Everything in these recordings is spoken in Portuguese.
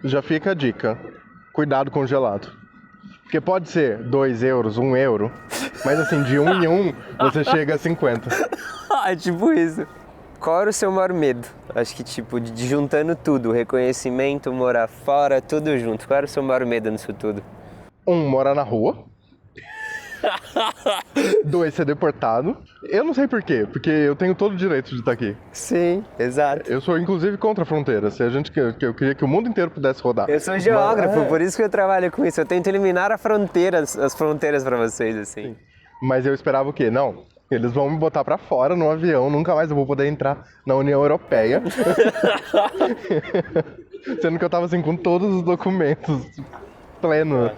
já fica a dica. Cuidado com o gelado. Porque pode ser 2 euros, 1 euro, mas assim, de 1 em 1, você chega a 50. É tipo isso. Qual era o seu maior medo? Acho que tipo, de juntando tudo, reconhecimento, morar fora, tudo junto. Qual era o seu maior medo nisso tudo? 1, morar na rua. 2, ser deportado. Eu não sei por quê, porque eu tenho todo o direito de estar aqui. Sim, exato. Eu sou inclusive contra a fronteira. Se a gente eu queria que o mundo inteiro pudesse rodar. Eu sou geógrafo, por isso que eu trabalho com isso. Eu tento eliminar as fronteiras pra vocês, assim. Sim. Mas eu esperava o quê? Não. Eles vão me botar pra fora no avião, nunca mais eu vou poder entrar na União Europeia. Sendo que eu tava assim com todos os documentos pleno.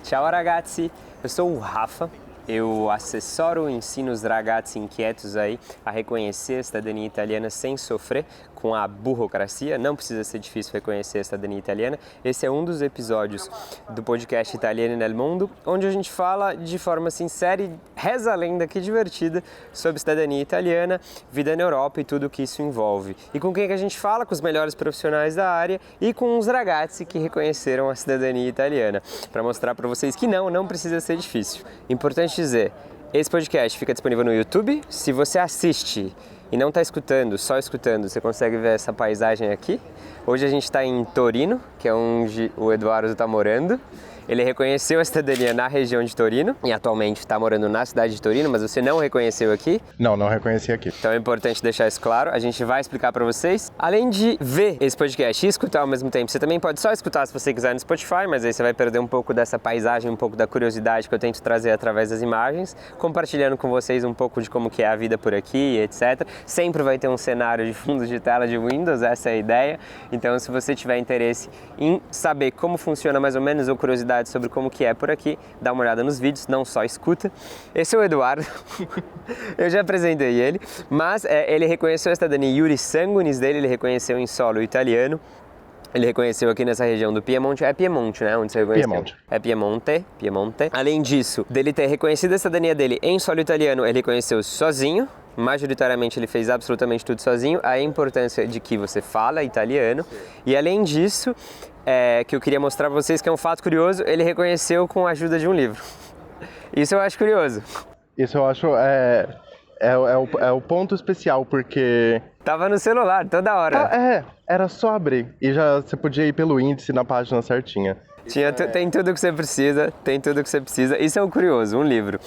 Ciao ragazzi, eu sou o Rafa, eu assessoro e ensino os ragazzi inquietos aí a reconhecer a cidadania italiana sem sofrer com a burocracia. Não precisa ser difícil reconhecer a cidadania italiana. Esse é um dos episódios do podcast Italiani nel Mundo, onde a gente fala de forma sincera e reza a lenda que divertida sobre cidadania italiana, vida na Europa e tudo o que isso envolve. E com quem que a gente fala? Com os melhores profissionais da área e com os ragazzi que reconheceram a cidadania italiana, para mostrar para vocês que não precisa ser difícil. Importante dizer, esse podcast fica disponível no YouTube. Se você assiste e não está escutando, só escutando, você consegue ver essa paisagem aqui. Hoje a gente está em Torino, que é onde o Eduardo está morando. Ele reconheceu a cidadania na região de Torino e atualmente está morando na cidade de Torino, mas você não reconheceu aqui? Não reconheci aqui. Então é importante deixar isso claro, a gente vai explicar para vocês. Além de ver esse podcast e escutar ao mesmo tempo, você também pode só escutar se você quiser no Spotify, mas aí você vai perder um pouco dessa paisagem, um pouco da curiosidade que eu tento trazer através das imagens, compartilhando com vocês um pouco de como que é a vida por aqui, etc. Sempre vai ter um cenário de fundo de tela de Windows, essa é a ideia. Então se você tiver interesse em saber como funciona mais ou menos ou curiosidade sobre como que é por aqui, dá uma olhada nos vídeos, não só escuta. Esse é o Eduardo, eu já apresentei ele, mas ele reconheceu a cidadania iuris sanguinis dele, ele reconheceu em solo italiano, ele reconheceu aqui nessa região do Piemonte, é Piemonte, né, onde você reconheceu? Piemonte. É Piemonte. Além disso, dele ter reconhecido a cidadania dele em solo italiano, ele reconheceu sozinho, majoritariamente ele fez absolutamente tudo sozinho, a importância de que você fala italiano, e além disso, que eu queria mostrar para vocês que é um fato curioso, ele reconheceu com a ajuda de um livro. Isso eu acho curioso. Isso eu acho é o ponto especial, porque... Tava no celular toda hora. Era só abrir e já você podia ir pelo índice na página certinha. Tem tudo que você precisa, Isso é o curioso, um livro.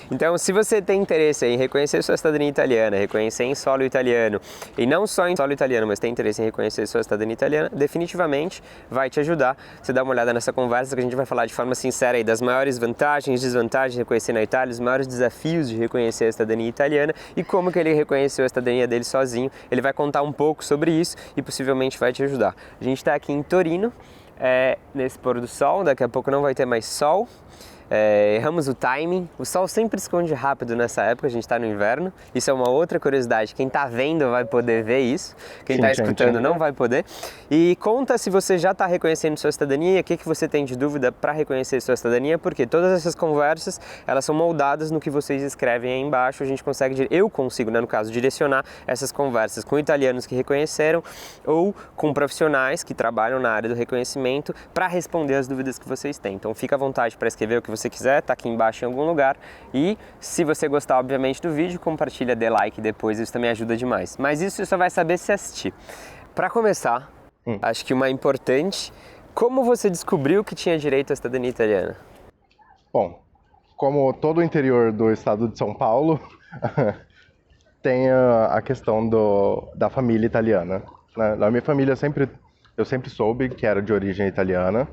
Então, se você tem interesse em reconhecer sua cidadania italiana, reconhecer em solo italiano, e não só em solo italiano, mas tem interesse em reconhecer sua cidadania italiana, definitivamente vai te ajudar. Você dá uma olhada nessa conversa que a gente vai falar de forma sincera aí das maiores vantagens e desvantagens de reconhecer na Itália, os maiores desafios de reconhecer a cidadania italiana e como que ele reconheceu a cidadania dele sozinho. Ele vai contar um pouco sobre isso e possivelmente vai te ajudar. A gente está aqui em Torino, nesse pôr do sol, daqui a pouco não vai ter mais sol. Erramos o timing, o sol sempre esconde rápido nessa época, a gente está no inverno, isso é uma outra curiosidade, quem está vendo vai poder ver isso, quem está escutando não vai poder. E conta se você já está reconhecendo sua cidadania, o que você tem de dúvida para reconhecer sua cidadania, porque todas essas conversas, elas são moldadas no que vocês escrevem aí embaixo, eu consigo, né, no caso, direcionar essas conversas com italianos que reconheceram ou com profissionais que trabalham na área do reconhecimento para responder as dúvidas que vocês têm. Então fica à vontade para escrever o que você quiser, tá aqui embaixo em algum lugar. E se você gostar, obviamente, do vídeo, compartilha, dê like depois, isso também ajuda demais. Mas isso você só vai saber se assistir. Para começar, acho que uma importante, como você descobriu que tinha direito à cidadania italiana? Bom, como todo o interior do estado de São Paulo, tem a questão da família italiana. Na minha família eu sempre soube que era de origem italiana,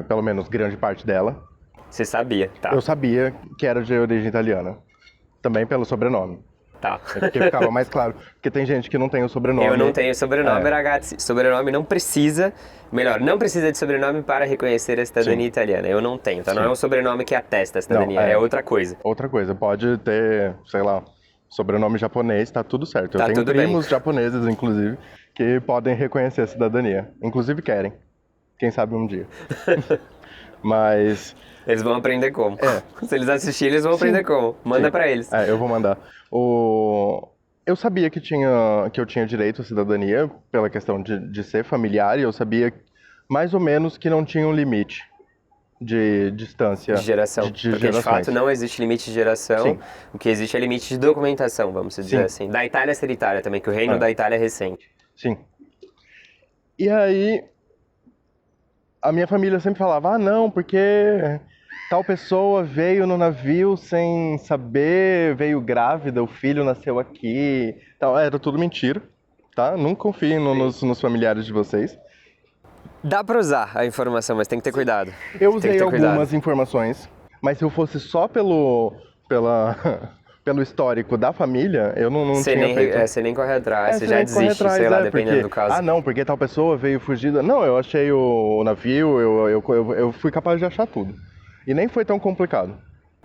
pelo menos grande parte dela. Você sabia, tá? Eu sabia que era de origem italiana, também pelo sobrenome. Tá. Porque ficava mais claro, porque tem gente que não tem o sobrenome. Eu não tenho sobrenome, ragazzi. Sobrenome não precisa de sobrenome para reconhecer a cidadania italiana. Eu não tenho, tá? Não é um sobrenome que atesta a cidadania, é outra coisa. Outra coisa, pode ter, sei lá, sobrenome japonês, tá tudo certo. Tá, eu tenho tudo primos bem. japoneses, inclusive, que podem reconhecer a cidadania. Inclusive querem. Quem sabe um dia. Mas... Eles vão aprender como. Se eles assistirem, eles vão aprender como. Manda pra eles. Eu vou mandar. Eu sabia que eu tinha direito à cidadania pela questão de ser familiar e eu sabia mais ou menos que não tinha um limite de De distância geração. de Porque de fato gerações. não existe limite de geração, Sim, o que existe é limite de documentação, vamos dizer sim, assim. Da Itália ser Itália também, que o reino é, da Itália é recente. sim. E aí a minha família sempre falava, ah não, porque tal pessoa veio no navio sem saber, veio grávida, o filho nasceu aqui, tal. Era tudo mentira, tá? Não confiem nos familiares de vocês. Dá pra usar a informação, mas tem que ter cuidado. Eu Tem que usei ter cuidado. algumas informações, mas se eu fosse só pela, pelo histórico da família, eu não tinha feito. Você nem corre atrás, você Você já nem corre desiste, sei atrás, lá, dependendo porque. do caso. Ah, não, porque tal pessoa veio fugida. Não, eu achei o navio, eu fui capaz de achar tudo. E nem foi tão complicado.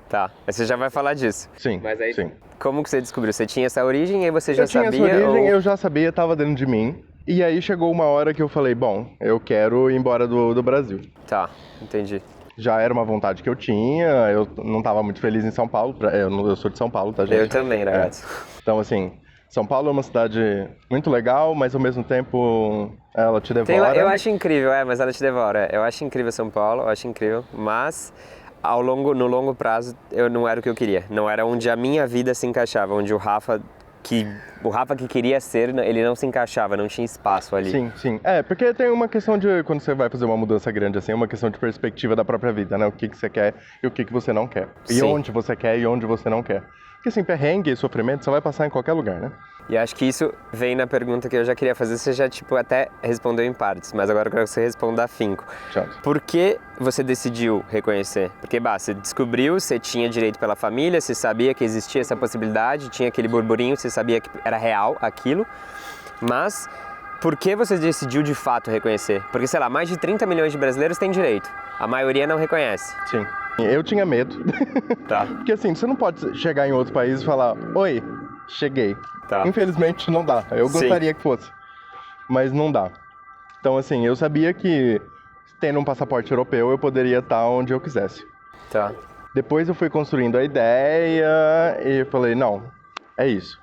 Tá, aí você já vai falar disso. Sim, Mas aí, sim. como que você descobriu? Você tinha essa origem e aí você já Eu tinha essa sabia? origem, Ou... eu já sabia, tava dentro de mim. E aí chegou uma hora que eu falei, bom, eu quero ir embora do Brasil. Tá, entendi. Já era uma vontade que eu tinha, eu não estava muito feliz em São Paulo, eu sou de São Paulo, tá, gente? Eu também, ragazzi. Então, assim, São Paulo é uma cidade muito legal, mas ao mesmo tempo ela te devora. Eu acho incrível, mas ela te devora. Eu acho incrível São Paulo, eu acho incrível, mas no longo prazo eu não era o que eu queria. Não era onde a minha vida se encaixava, onde o Rafa que queria ser, ele não se encaixava, não tinha espaço ali. Sim, sim. É, porque tem uma questão de, quando você vai fazer uma mudança grande assim, é uma questão de perspectiva da própria vida, né? O que você quer e o que você não quer. E Sim. onde você quer e onde você não quer. Porque assim, perrengue e sofrimento você vai passar em qualquer lugar, né? E acho que isso vem na pergunta que eu já queria fazer, você já até respondeu em partes, mas agora eu quero que você responda afinco. Chato. Por que você decidiu reconhecer? Porque, você descobriu, você tinha direito pela família, você sabia que existia essa possibilidade, tinha aquele burburinho, você sabia que era real aquilo, mas por que você decidiu de fato reconhecer? Porque, sei lá, mais de 30 milhões de brasileiros têm direito, a maioria não reconhece. Sim. Eu tinha medo. Tá. Porque assim, você não pode chegar em outro país e falar, oi, cheguei. Tá. Infelizmente não dá. Eu Sim. gostaria que fosse, mas não dá. Então assim, eu sabia que tendo um passaporte europeu eu poderia estar onde eu quisesse. Tá. Depois eu fui construindo a ideia e falei, não, é isso.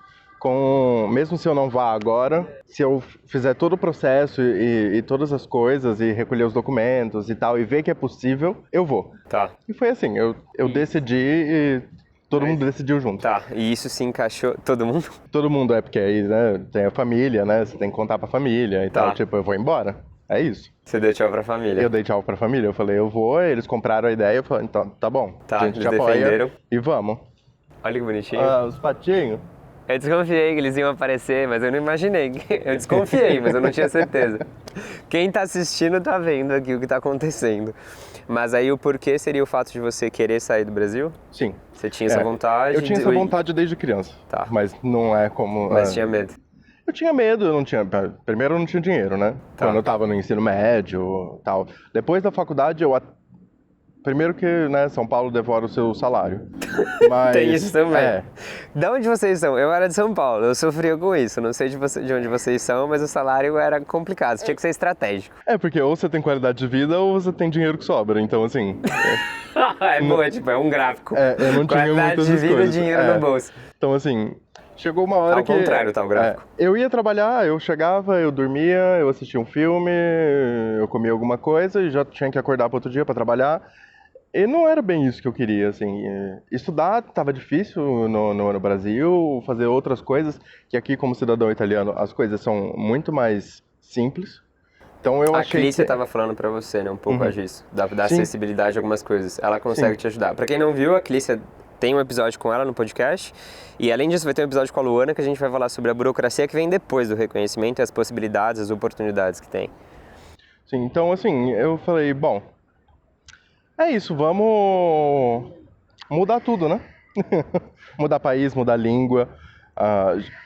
Mesmo se eu não vá agora, se eu fizer todo o processo e todas as coisas e recolher os documentos e tal, e ver que é possível, eu vou. Tá. E foi assim, eu decidi e todo mundo decidiu junto. Tá, e isso se encaixou, todo mundo? Todo mundo é porque aí, né, tem a família, né, você tem que contar pra família e Tá. tal, tipo, eu vou embora, é isso. Você deu tchau pra família. Eu dei tchau pra família, eu falei, eu vou, eles compraram a ideia, eu falei, então, tá bom, Tá, a gente eles apoia defenderam. e vamos. Olha que bonitinho. Os patinhos? Eu desconfiei que eles iam aparecer, mas eu não imaginei. Eu desconfiei, mas eu não tinha certeza. Quem tá assistindo tá vendo aqui o que tá acontecendo. Mas aí o porquê seria o fato de você querer sair do Brasil? Sim. Você tinha essa vontade? Eu tinha essa vontade desde criança, Tá. mas não é como... Mas tinha medo. Eu tinha medo, eu não tinha... Primeiro eu não tinha dinheiro, né? Tá. Quando eu tava no ensino médio e tal. Depois da faculdade primeiro que, né, São Paulo devora o seu salário. Mas, Tem isso também. É. De onde vocês são? Eu era de São Paulo, eu sofria com isso. Não sei de onde vocês são, mas o salário era complicado, tinha que ser estratégico. É, porque ou você tem qualidade de vida ou você tem dinheiro que sobra. Então, assim... É boa, tipo, é um gráfico. eu não tinha Qualidade muitas de vida e coisas. dinheiro no bolso. Então, assim... Chegou uma hora Ao que... contrário, tá, o gráfico. Eu ia trabalhar, eu chegava, eu dormia, eu assistia um filme, eu comia alguma coisa e já tinha que acordar para outro dia para trabalhar. E não era bem isso que eu queria, assim. Estudar estava difícil no Brasil, fazer outras coisas, que aqui, como cidadão italiano, as coisas são muito mais simples. Então eu achei Clícia que... estava falando pra você, né, um pouco disso, da Sim. acessibilidade a algumas coisas. Ela consegue Sim. te ajudar. Pra quem não viu, a Clícia tem um episódio com ela no podcast, e além disso vai ter um episódio com a Luana que a gente vai falar sobre a burocracia que vem depois do reconhecimento e as possibilidades, as oportunidades que tem. Sim, então assim, eu falei, bom, é isso, vamos mudar tudo, né? Mudar país, mudar língua.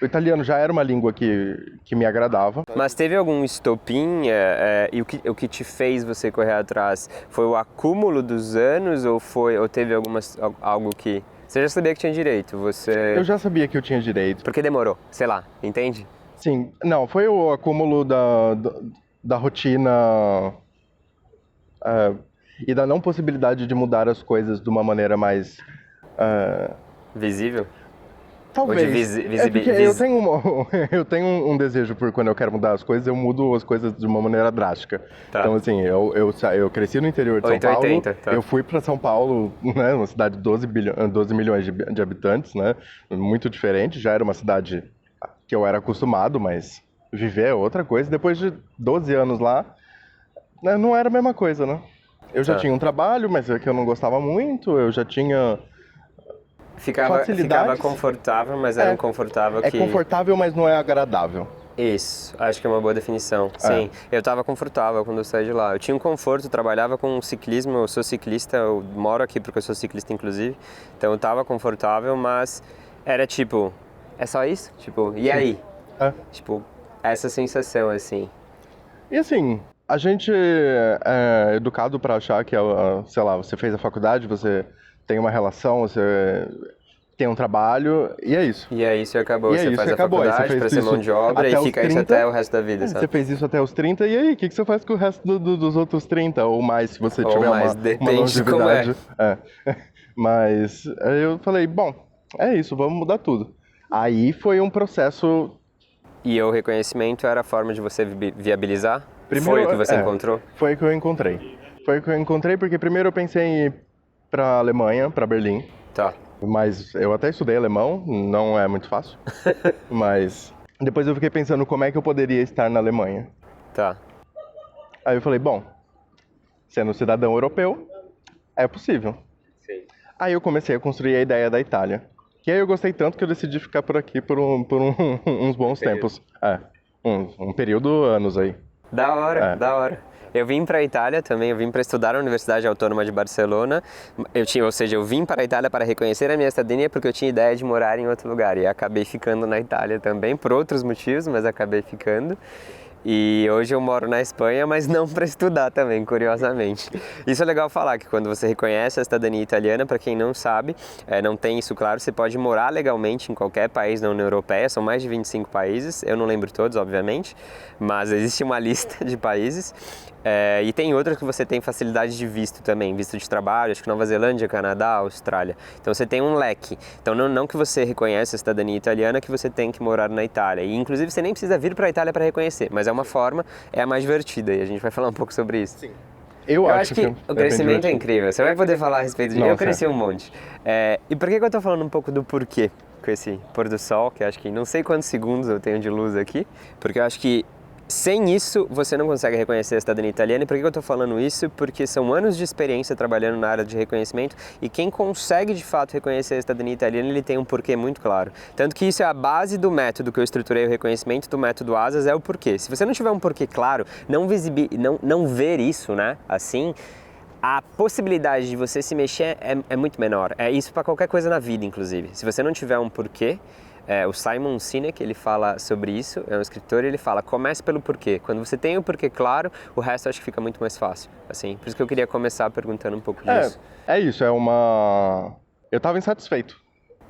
O italiano já era uma língua que me agradava. Mas teve algum estopim e o que te fez você correr atrás? Foi o acúmulo dos anos ou teve algo que... Você já sabia que tinha direito, Eu já sabia que eu tinha direito. Porque demorou, sei lá, entende? Sim, não, foi o acúmulo da rotina e da não possibilidade de mudar as coisas de uma maneira mais... Visível? Talvez. Ou de É porque eu tenho, eu tenho um desejo por quando eu quero mudar as coisas, eu mudo as coisas de uma maneira drástica. Tá. Então, assim, eu cresci no interior de São 880, Paulo, tá. eu fui para São Paulo, né, uma cidade de 12 milhões de habitantes, né, muito diferente, já era uma cidade que eu era acostumado, mas viver é outra coisa. Depois de 12 anos lá, né, não era a mesma coisa, né? Eu já Tá. tinha um trabalho, mas é que eu não gostava muito, eu já tinha Ficava facilidades. confortável, mas era um confortável É que... confortável, mas não é agradável. Isso, acho que é uma boa definição. Sim, eu estava confortável quando eu saí de lá. Eu tinha um conforto, trabalhava com ciclismo, eu sou ciclista, eu moro aqui porque eu sou ciclista inclusive. Então eu estava confortável, mas era tipo, é só isso? Tipo, e aí? Tipo, essa sensação assim. E assim, a gente é educado para achar que, sei lá, você fez a faculdade, você tem uma relação, você tem um trabalho, e é isso. E aí isso acabou, E é você isso, faz a acabou. Aí você faculdade fez para ser isso mão de obra até e os fica isso 30, até o resto da vida, Você sabe? fez isso até os 30, e aí, o que você faz com o resto dos outros 30? Ou mais, se você Ou tiver mais, uma depende de como é. longevidade. Mas aí eu falei, bom, é isso, vamos mudar tudo. Aí foi um processo. E o reconhecimento era a forma de você viabilizar? Primeiro, Foi o que você encontrou? Foi o que eu encontrei. Foi o que eu encontrei porque primeiro eu pensei em ir pra Alemanha, pra Berlim. Tá. Mas eu até estudei alemão, não é muito fácil. Mas depois eu fiquei pensando como é que eu poderia estar na Alemanha. Tá. Aí eu falei, bom, sendo cidadão europeu, é possível. Sim. Aí eu comecei a construir a ideia da Itália. E aí eu gostei tanto que eu decidi ficar por aqui por uns bons tempos. Um período, anos aí. Da hora, da hora. Eu vim para a Itália também, eu vim para estudar na Universidade Autônoma de Barcelona. Eu vim para a Itália para reconhecer a minha cidadania porque eu tinha ideia de morar em outro lugar. E acabei ficando na Itália também, por outros motivos, mas acabei ficando. E hoje eu moro na Espanha, mas não para estudar também, curiosamente. Isso é legal falar, que quando você reconhece a cidadania italiana, para quem não sabe, não tem isso claro, você pode morar legalmente em qualquer país da União Europeia, são mais de 25 países, eu não lembro todos, obviamente, mas existe uma lista de países. E tem outras que você tem facilidade de visto também, visto de trabalho, acho que Nova Zelândia, Canadá, Austrália. Então você tem um leque. Então não que você reconhece a cidadania italiana que você tem que morar na Itália. E inclusive você nem precisa vir para a Itália para reconhecer, mas é uma forma, é a mais divertida e a gente vai falar um pouco sobre isso. Sim. Eu acho que o crescimento é incrível, você vai poder falar a respeito disso. Eu cresci um monte. E por que eu estou falando um pouco do porquê com esse pôr do sol, que acho que não sei quantos segundos eu tenho de luz aqui, porque eu acho que sem isso, você não consegue reconhecer a cidadania italiana. E por que eu estou falando isso? Porque são anos de experiência trabalhando na área de reconhecimento e quem consegue de fato reconhecer a cidadania italiana, ele tem um porquê muito claro. Tanto que isso é a base do método que eu estruturei o reconhecimento, do método ASAS, é o porquê. Se você não tiver um porquê claro, não ver isso, né, assim, a possibilidade de você se mexer é muito menor. É isso para qualquer coisa na vida, inclusive. Se você não tiver um porquê, o Simon Sinek, ele fala sobre isso, é um escritor, e ele fala, comece pelo porquê. Quando você tem o porquê claro, o resto acho que fica muito mais fácil. Assim, por isso que eu queria começar perguntando um pouco disso. É isso, eu tava insatisfeito.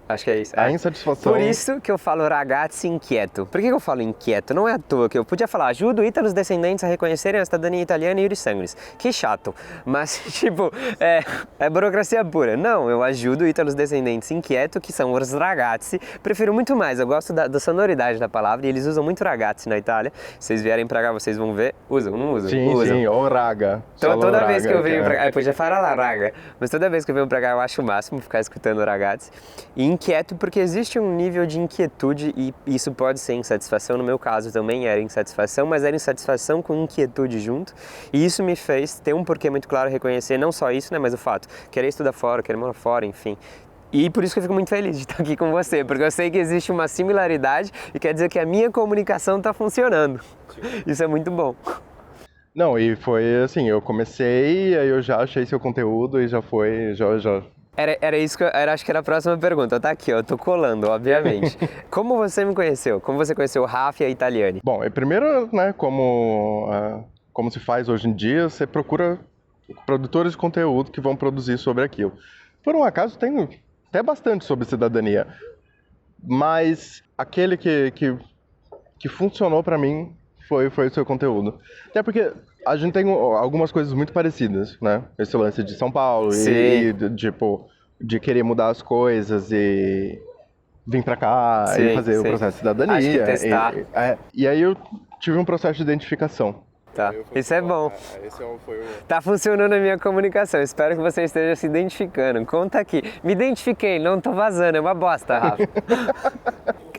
Acho que é isso. A insatisfação... Por isso que eu falo ragazzi inquieto. Por que eu falo inquieto? Não é à toa que eu podia falar ajudo ítalos descendentes a reconhecerem a cidadania italiana e iuris sanguinis. Que chato. Mas, tipo, é burocracia pura. Não, eu ajudo ítalos descendentes inquieto, que são os ragazzi. Prefiro muito mais, eu gosto da sonoridade da palavra e eles usam muito ragazzi na Itália. Se vocês vierem pra cá, vocês vão ver. Usam, não usam? Sim, ou raga. Então, toda vez que eu venho pra cá, eu podia falar lá, raga, mas toda vez que eu venho pra cá eu acho o máximo ficar escutando ragazzi. E inquieto porque existe um nível de inquietude e isso pode ser insatisfação, no meu caso também era insatisfação, mas era insatisfação com inquietude junto, e isso me fez ter um porquê muito claro, reconhecer não só isso, né, mas o fato, querer estudar fora, querer morar fora, enfim. E por isso que eu fico muito feliz de estar aqui com você, porque eu sei que existe uma similaridade e quer dizer que a minha comunicação está funcionando. Isso é muito bom. Não, e foi assim, eu comecei, aí eu já achei seu conteúdo e já foi, já... Era isso que acho que era a próxima pergunta. Tá aqui, eu tô colando, obviamente. Como você me conheceu? Como você conheceu o Rafa e a Italiane? Bom, primeiro, né, como se faz hoje em dia, você procura produtores de conteúdo que vão produzir sobre aquilo. Por um acaso, tem até bastante sobre cidadania, mas aquele que funcionou pra mim foi o seu conteúdo. Até porque a gente tem algumas coisas muito parecidas, né? Esse lance de São Paulo e tipo, de querer mudar as coisas e vir pra cá Sim, e fazer o sim. processo de cidadania. Acho que testar. E aí eu tive um processo de identificação. Tá, isso é bom. Esse foi o... Tá funcionando a minha comunicação, espero que você esteja se identificando. Conta aqui. Me identifiquei, não tô vazando, é uma bosta, Rafa.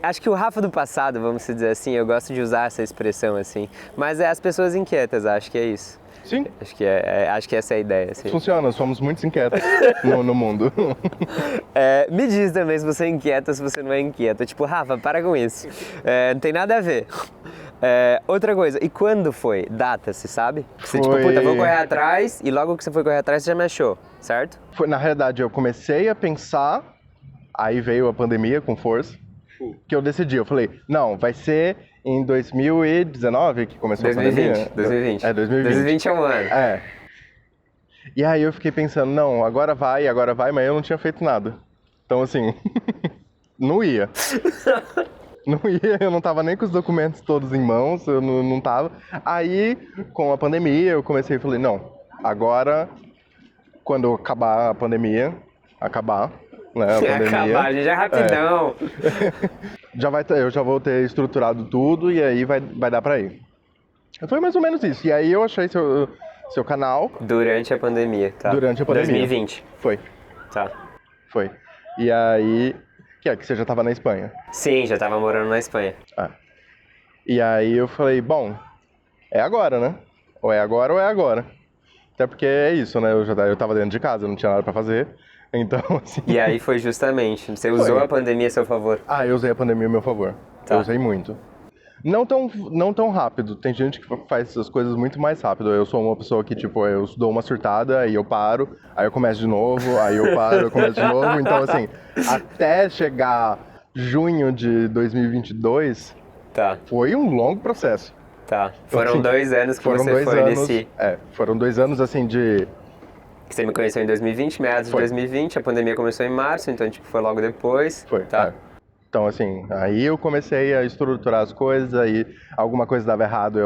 Acho que o Rafa do passado, vamos dizer assim, eu gosto de usar essa expressão assim, mas é as pessoas inquietas, acho que é isso. Sim. Acho que essa é a ideia. Assim. Funciona, somos muito inquietos no mundo. Me diz também se você é inquieta, se você não é inquieta. Tipo, Rafa, para com isso. Não tem nada a ver. Outra coisa, e quando foi? Data, você sabe? Você tipo, puta, vou correr atrás e logo que você foi correr atrás você já me achou, certo? Na realidade, eu comecei a pensar, aí veio a pandemia com força, que eu decidi, eu falei, não, vai ser em 2019 que começou 2020, a pandemia. 2020. 2020. 2020 é um ano. E aí eu fiquei pensando, não, agora vai, mas eu não tinha feito nada. Então assim, não ia. Não ia, eu não tava nem com os documentos todos em mãos, eu não tava. Aí, com a pandemia, eu comecei e falei, não, agora, quando acabar a pandemia, né, a pandemia... Acabar, gente, é rapidão. Eu já vou ter estruturado tudo e aí vai dar pra ir. Foi mais ou menos isso. E aí eu achei seu canal... Durante a pandemia, tá? Durante a pandemia. 2020. Foi. Tá. Foi. E aí... Que você já tava na Espanha. Sim, já tava morando na Espanha. E aí eu falei, bom, é agora, né? Ou é agora ou é agora. Até porque é isso, né? Eu tava dentro de casa, eu não tinha nada pra fazer. Então, assim... E aí foi justamente, você usou a pandemia a seu favor. Eu usei a pandemia a meu favor. Tá. Eu usei muito. Não tão rápido. Tem gente que faz essas coisas muito mais rápido. Eu sou uma pessoa que, tipo, eu dou uma surtada, aí eu paro, aí eu começo de novo, aí eu paro, eu começo de novo. Então, assim, até chegar junho de 2022, foi um longo processo. Tá. Foram assim, 2 anos que você foi nesse... foram 2 anos, assim, de... Que você me conheceu em 2020, meados de 2020, a pandemia começou em março, então, tipo, foi logo depois. Foi, tá. Então, assim, aí eu comecei a estruturar as coisas, aí alguma coisa dava errado,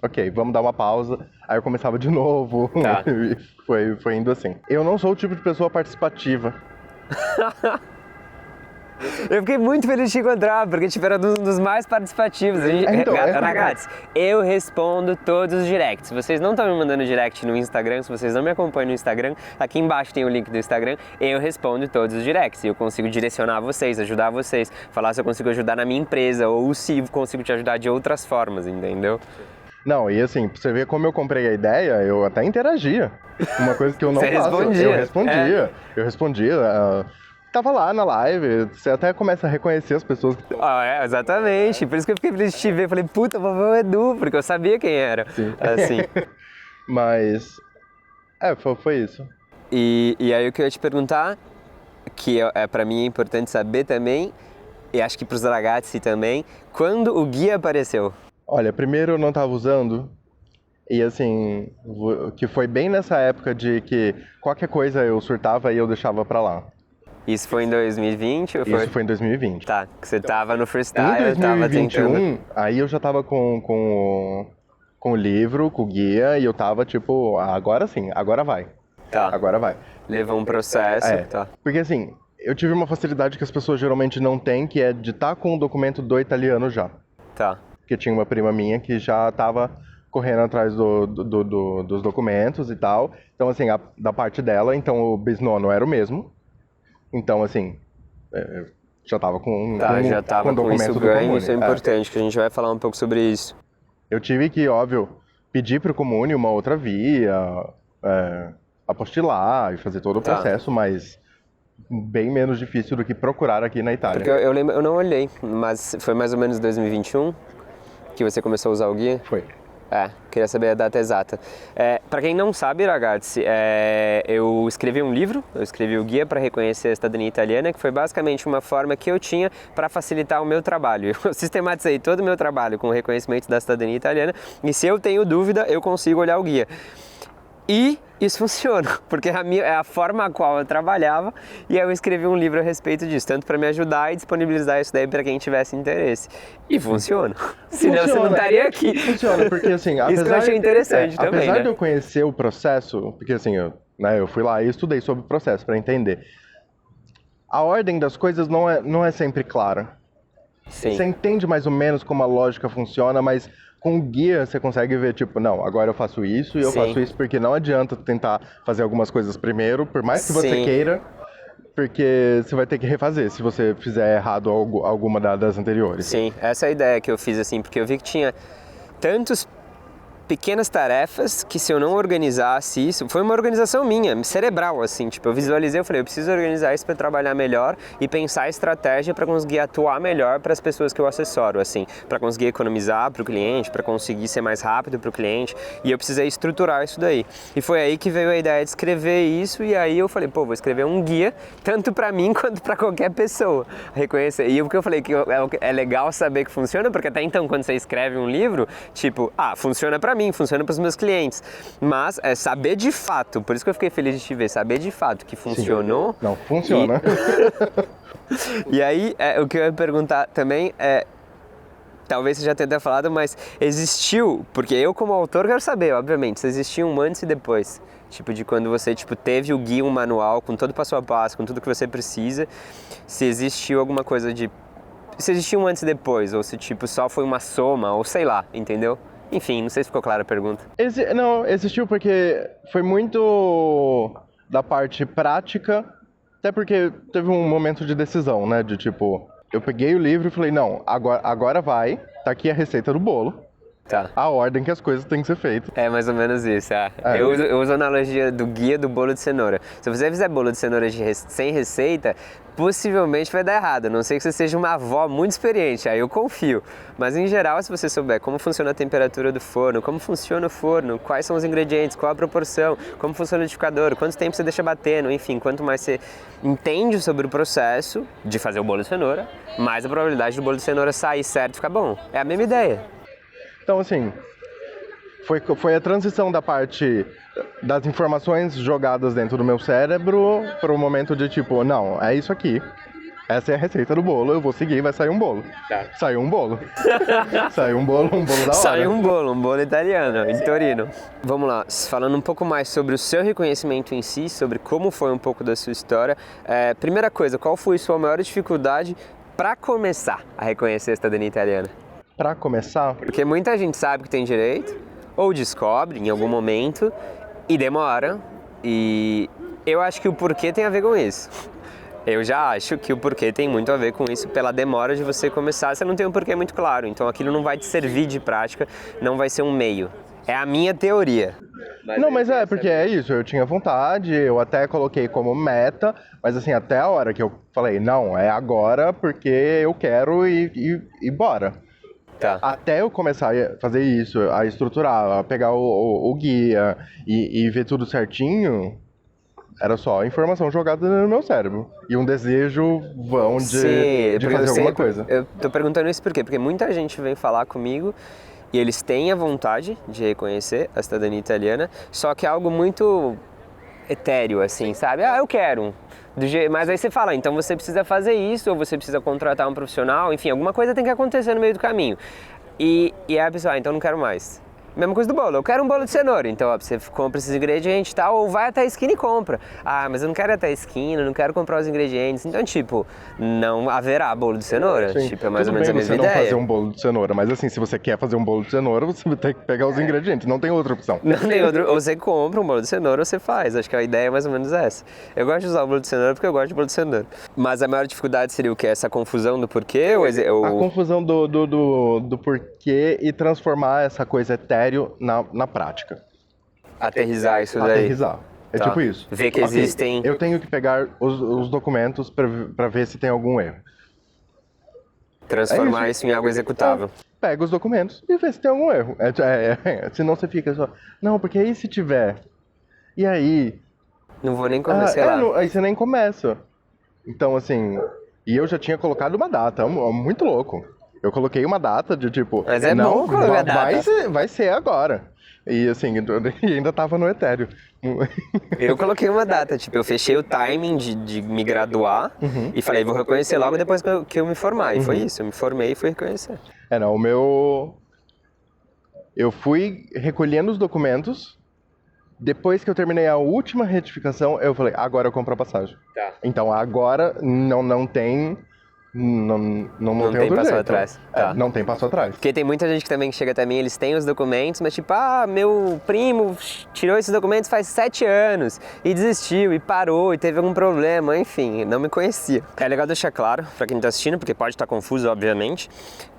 ok, vamos dar uma pausa. Aí eu começava de novo, e foi indo assim. Eu não sou o tipo de pessoa participativa. Eu fiquei muito feliz de te encontrar, porque tipo, era um dos mais participativos. Ragazzi, eu respondo todos os directs. Se vocês não estão me mandando direct no Instagram, se vocês não me acompanham no Instagram, aqui embaixo tem o link do Instagram, eu respondo todos os directs. E eu consigo direcionar vocês, ajudar vocês, falar se eu consigo ajudar na minha empresa, ou se consigo te ajudar de outras formas, entendeu? Não, e assim, pra você ver como eu comprei a ideia, eu até interagia. Uma coisa que eu não Você faço. respondia. Eu respondia. Tava lá na live, você até começa a reconhecer as pessoas. Exatamente. Por isso que eu fiquei feliz de te ver. Falei, puta, vou ver o Edu, porque eu sabia quem era. Sim. Assim. Mas, foi isso. E aí o que eu ia te perguntar, que pra mim é importante saber também, e acho que pros ragazzi também, quando o guia apareceu? Olha, primeiro eu não tava usando, e assim, que foi bem nessa época de que qualquer coisa eu surtava e eu deixava pra lá. Isso foi em 2020 ou foi? Isso foi em 2020. Tá, que você tava no freestyle, em 2021, tava tentando... aí eu já tava com o livro, com o guia, e eu tava tipo, agora sim, agora vai. Tá. Agora vai. Levou um processo, tá. Porque assim, eu tive uma facilidade que as pessoas geralmente não têm, que é de estar com o documento do italiano já. Tá. Porque tinha uma prima minha que já tava correndo atrás dos documentos e tal. Então assim, da parte dela, então o bisnono era o mesmo. Então, assim, já tava com já tava com documento isso do ganho, Comune. isso é importante, que a gente vai falar um pouco sobre isso. Eu tive que, óbvio, pedir pro Comune uma outra via, apostilar e fazer todo o processo, mas bem menos difícil do que procurar aqui na Itália. Porque eu lembro, eu não olhei, mas foi mais ou menos 2021 que você começou a usar o guia? Foi. Queria saber a data exata. Para quem não sabe, ragazzi, eu escrevi um livro, eu escrevi o Guia para Reconhecer a Cidadania Italiana, que foi basicamente uma forma que eu tinha para facilitar o meu trabalho. Eu sistematizei todo o meu trabalho com o reconhecimento da cidadania italiana, e se eu tenho dúvida, eu consigo olhar o guia. E isso funciona, porque é a forma a qual eu trabalhava, e eu escrevi um livro a respeito disso, tanto para me ajudar e disponibilizar isso daí para quem tivesse interesse. E funciona. Senão você não estaria aqui. Funciona, porque assim, isso que eu achei interessante também, apesar né? de eu conhecer o processo, porque assim, eu fui lá e estudei sobre o processo para entender. a ordem das coisas não é sempre clara. Sim. Você entende mais ou menos como a lógica funciona, mas com o guia você consegue ver, tipo, não, agora eu faço isso e eu Sim. faço isso, porque não adianta tentar fazer algumas coisas primeiro, por mais que você Sim. queira, porque você vai ter que refazer se você fizer errado alguma das anteriores. Sim, essa é a ideia que eu fiz, assim, porque eu vi que tinha tantos pequenas tarefas que se eu não organizasse isso, foi uma organização minha, cerebral, assim, tipo, eu visualizei, eu falei, eu preciso organizar isso para trabalhar melhor e pensar estratégia para conseguir atuar melhor para as pessoas que eu assessoro, assim, para conseguir economizar para o cliente, para conseguir ser mais rápido para o cliente, e eu precisei estruturar isso daí. E foi aí que veio a ideia de escrever isso, e aí eu falei, pô, vou escrever um guia, tanto para mim quanto para qualquer pessoa, reconhecer. E o que eu falei que é legal saber que funciona, porque até então, quando você escreve um livro, tipo, funciona para mim, funciona para os meus clientes, mas é saber de fato, por isso que eu fiquei feliz de te ver, saber de fato que funcionou. Sim. Não, funciona. E aí, o que eu ia perguntar também é, talvez você já tenha até falado, mas existiu, porque eu como autor quero saber, obviamente, se existiu um antes e depois, tipo de quando você teve o guia, um manual com todo passo a passo, com tudo que você precisa, se existiu alguma coisa se existiu um antes e depois, ou se tipo só foi uma soma, ou sei lá, entendeu? Enfim, não sei se ficou clara a pergunta. Não, existiu porque foi muito da parte prática, até porque teve um momento de decisão, né? De tipo, eu peguei o livro e falei, não, agora vai, tá aqui a receita do bolo. Tá. A ordem que as coisas têm que ser feitas. É mais ou menos isso, Eu uso a analogia do guia do bolo de cenoura. Se você fizer bolo de cenoura sem receita, possivelmente vai dar errado, a não ser que você seja uma avó muito experiente, aí eu confio. Mas em geral, se você souber como funciona a temperatura do forno, como funciona o forno, quais são os ingredientes, qual a proporção, como funciona o liquidificador, quanto tempo você deixa batendo, enfim, quanto mais você entende sobre o processo de fazer o bolo de cenoura, mais a probabilidade do bolo de cenoura sair certo e ficar bom. É a mesma ideia. Então, assim, foi a transição da parte das informações jogadas dentro do meu cérebro para o momento de tipo, não, é isso aqui. Essa é a receita do bolo, eu vou seguir e vai sair um bolo. Tá. Saiu um bolo. Saiu um bolo da hora. Saiu um bolo italiano, em Torino. Vamos lá, falando um pouco mais sobre o seu reconhecimento em si, sobre como foi um pouco da sua história. Primeira coisa, qual foi a sua maior dificuldade para começar a reconhecer a cidadania italiana? Para começar... Porque muita gente sabe que tem direito, ou descobre em algum momento, e demora. E eu acho que o porquê tem a ver com isso. Eu já acho que o porquê tem muito a ver com isso, pela demora de você começar, você não tem um porquê muito claro. Então aquilo não vai te servir de prática, não vai ser um meio. É a minha teoria. Mas porque é isso, eu tinha vontade, eu até coloquei como meta, mas assim, até a hora que eu falei, não, é agora porque eu quero e bora. Tá. Até eu começar a fazer isso, a estruturar, a pegar o guia e ver tudo certinho, era só informação jogada no meu cérebro. E um desejo vão de fazer alguma coisa. Eu tô perguntando isso por quê? Porque muita gente vem falar comigo e eles têm a vontade de reconhecer a cidadania italiana, só que é algo muito etéreo, assim, sabe? Eu quero. Mas aí você fala, então você precisa fazer isso, ou você precisa contratar um profissional, enfim, alguma coisa tem que acontecer no meio do caminho. E aí a pessoa, então não quero mais. Mesma coisa do bolo, eu quero um bolo de cenoura, então você compra esses ingredientes e tal, ou vai até a esquina e compra. Mas eu não quero ir até a esquina, não quero comprar os ingredientes, então tipo, não haverá bolo de cenoura, Sim. tipo, é mais Tudo ou menos bem a mesma você não ideia. fazer um bolo de cenoura, mas assim, se você quer fazer um bolo de cenoura, você vai ter que pegar os ingredientes, não tem outra opção. Não tem outro, ou você compra um bolo de cenoura ou você faz, acho que a ideia é mais ou menos essa. Eu gosto de usar o bolo de cenoura porque eu gosto de bolo de cenoura. Mas a maior dificuldade seria o quê? Essa confusão do porquê? A confusão do porquê e transformar essa coisa etéreo na prática. Aterrizar isso daí. Aterrizar. É Tá. tipo isso. Ver que existem... Eu tenho que pegar os documentos para ver se tem algum erro. Transformar isso em algo executável. Pega os documentos e vê se tem algum erro. Senão você fica só... Não, porque aí se tiver... E aí... Não vou nem começar lá. Aí você nem começa. Então, assim... E eu já tinha colocado uma data. Muito louco. Eu coloquei uma data de tipo... Mas é não, bom colocar a data. Vai ser agora. E assim, ainda tava no etéreo. Eu coloquei uma data, tipo, eu fechei o timing de me graduar e falei, vou reconhecer logo depois que eu me formar. E foi isso, eu me formei e fui reconhecer. Não, o meu... Eu fui recolhendo os documentos Depois que eu terminei a última retificação, eu falei, agora eu compro a passagem. Tá. Então agora não tem. Não tem outro passo jeito. atrás. Tá. Não tem passo atrás. Porque tem muita gente que também chega até mim, eles têm os documentos, mas tipo, meu primo tirou esses documentos faz 7 anos e desistiu, e parou, e teve algum problema, enfim, não me conhecia. É legal deixar claro, pra quem tá assistindo, porque pode estar confuso, obviamente,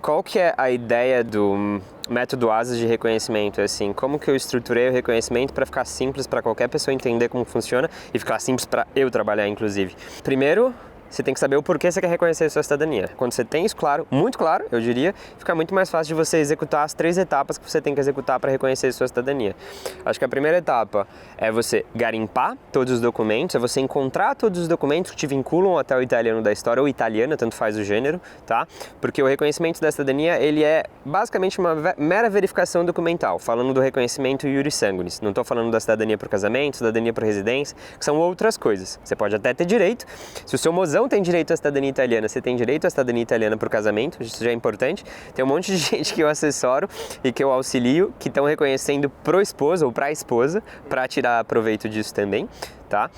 qual que é a ideia do método ASAS de reconhecimento, assim, como que eu estruturei o reconhecimento para ficar simples para qualquer pessoa entender como funciona e ficar simples para eu trabalhar, inclusive. Primeiro, você tem que saber o porquê você quer reconhecer a sua cidadania. Quando você tem isso claro, muito claro, eu diria, fica muito mais fácil de você executar as 3 etapas que você tem que executar para reconhecer a sua cidadania. Acho que a primeira etapa é você garimpar todos os documentos, é você encontrar todos os documentos que te vinculam até o italiano da história, ou italiana, tanto faz o gênero, tá? Porque o reconhecimento da cidadania, ele é basicamente uma mera verificação documental, falando do reconhecimento iuris sanguinis. Não estou falando da cidadania por casamento, cidadania por residência, que são outras coisas. Você pode até ter direito, se o seu mozão tem direito à cidadania italiana, você tem direito à cidadania italiana por casamento, isso já é importante. Tem um monte de gente que eu assessoro e que eu auxilio, que estão reconhecendo pro esposo ou pra esposa, para tirar proveito disso também. Tá?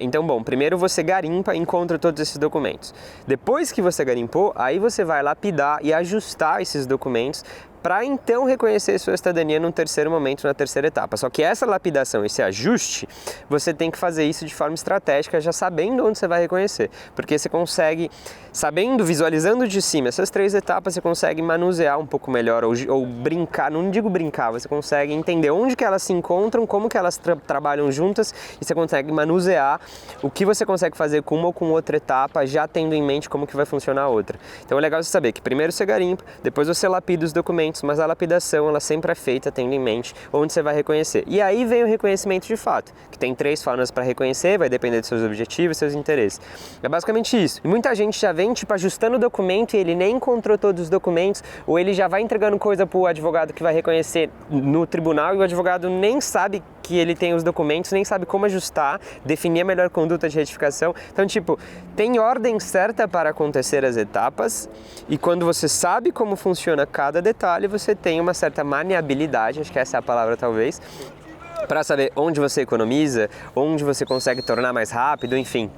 Então, bom, primeiro você garimpa e encontra todos esses documentos. Depois que você garimpou, aí você vai lapidar e ajustar esses documentos para então reconhecer sua cidadania num terceiro momento, na terceira etapa. Só que essa lapidação, esse ajuste, você tem que fazer isso de forma estratégica, já sabendo onde você vai reconhecer. Porque você consegue, sabendo, visualizando de cima essas 3 etapas, você consegue manusear um pouco melhor, ou brincar, não digo brincar, você consegue entender onde que elas se encontram, como que elas trabalham juntas, e você consegue manusear o que você consegue fazer com uma ou com outra etapa, já tendo em mente como que vai funcionar a outra. Então é legal você saber que primeiro você garimpa, depois você lapida os documentos, mas a lapidação ela sempre é feita tendo em mente onde você vai reconhecer. E aí vem o reconhecimento de fato, que tem 3 formas para reconhecer, vai depender dos seus objetivos, seus interesses. É basicamente isso. E muita gente já vem tipo ajustando o documento e ele nem encontrou todos os documentos, ou ele já vai entregando coisa para o advogado que vai reconhecer no tribunal e o advogado nem sabe que ele tem os documentos, nem sabe como ajustar, definir a melhor conduta de retificação. Então, tipo, tem ordem certa para acontecer as etapas, e quando você sabe como funciona cada detalhe, você tem uma certa maniabilidade, acho que essa é a palavra talvez, para saber onde você economiza, onde você consegue tornar mais rápido, enfim.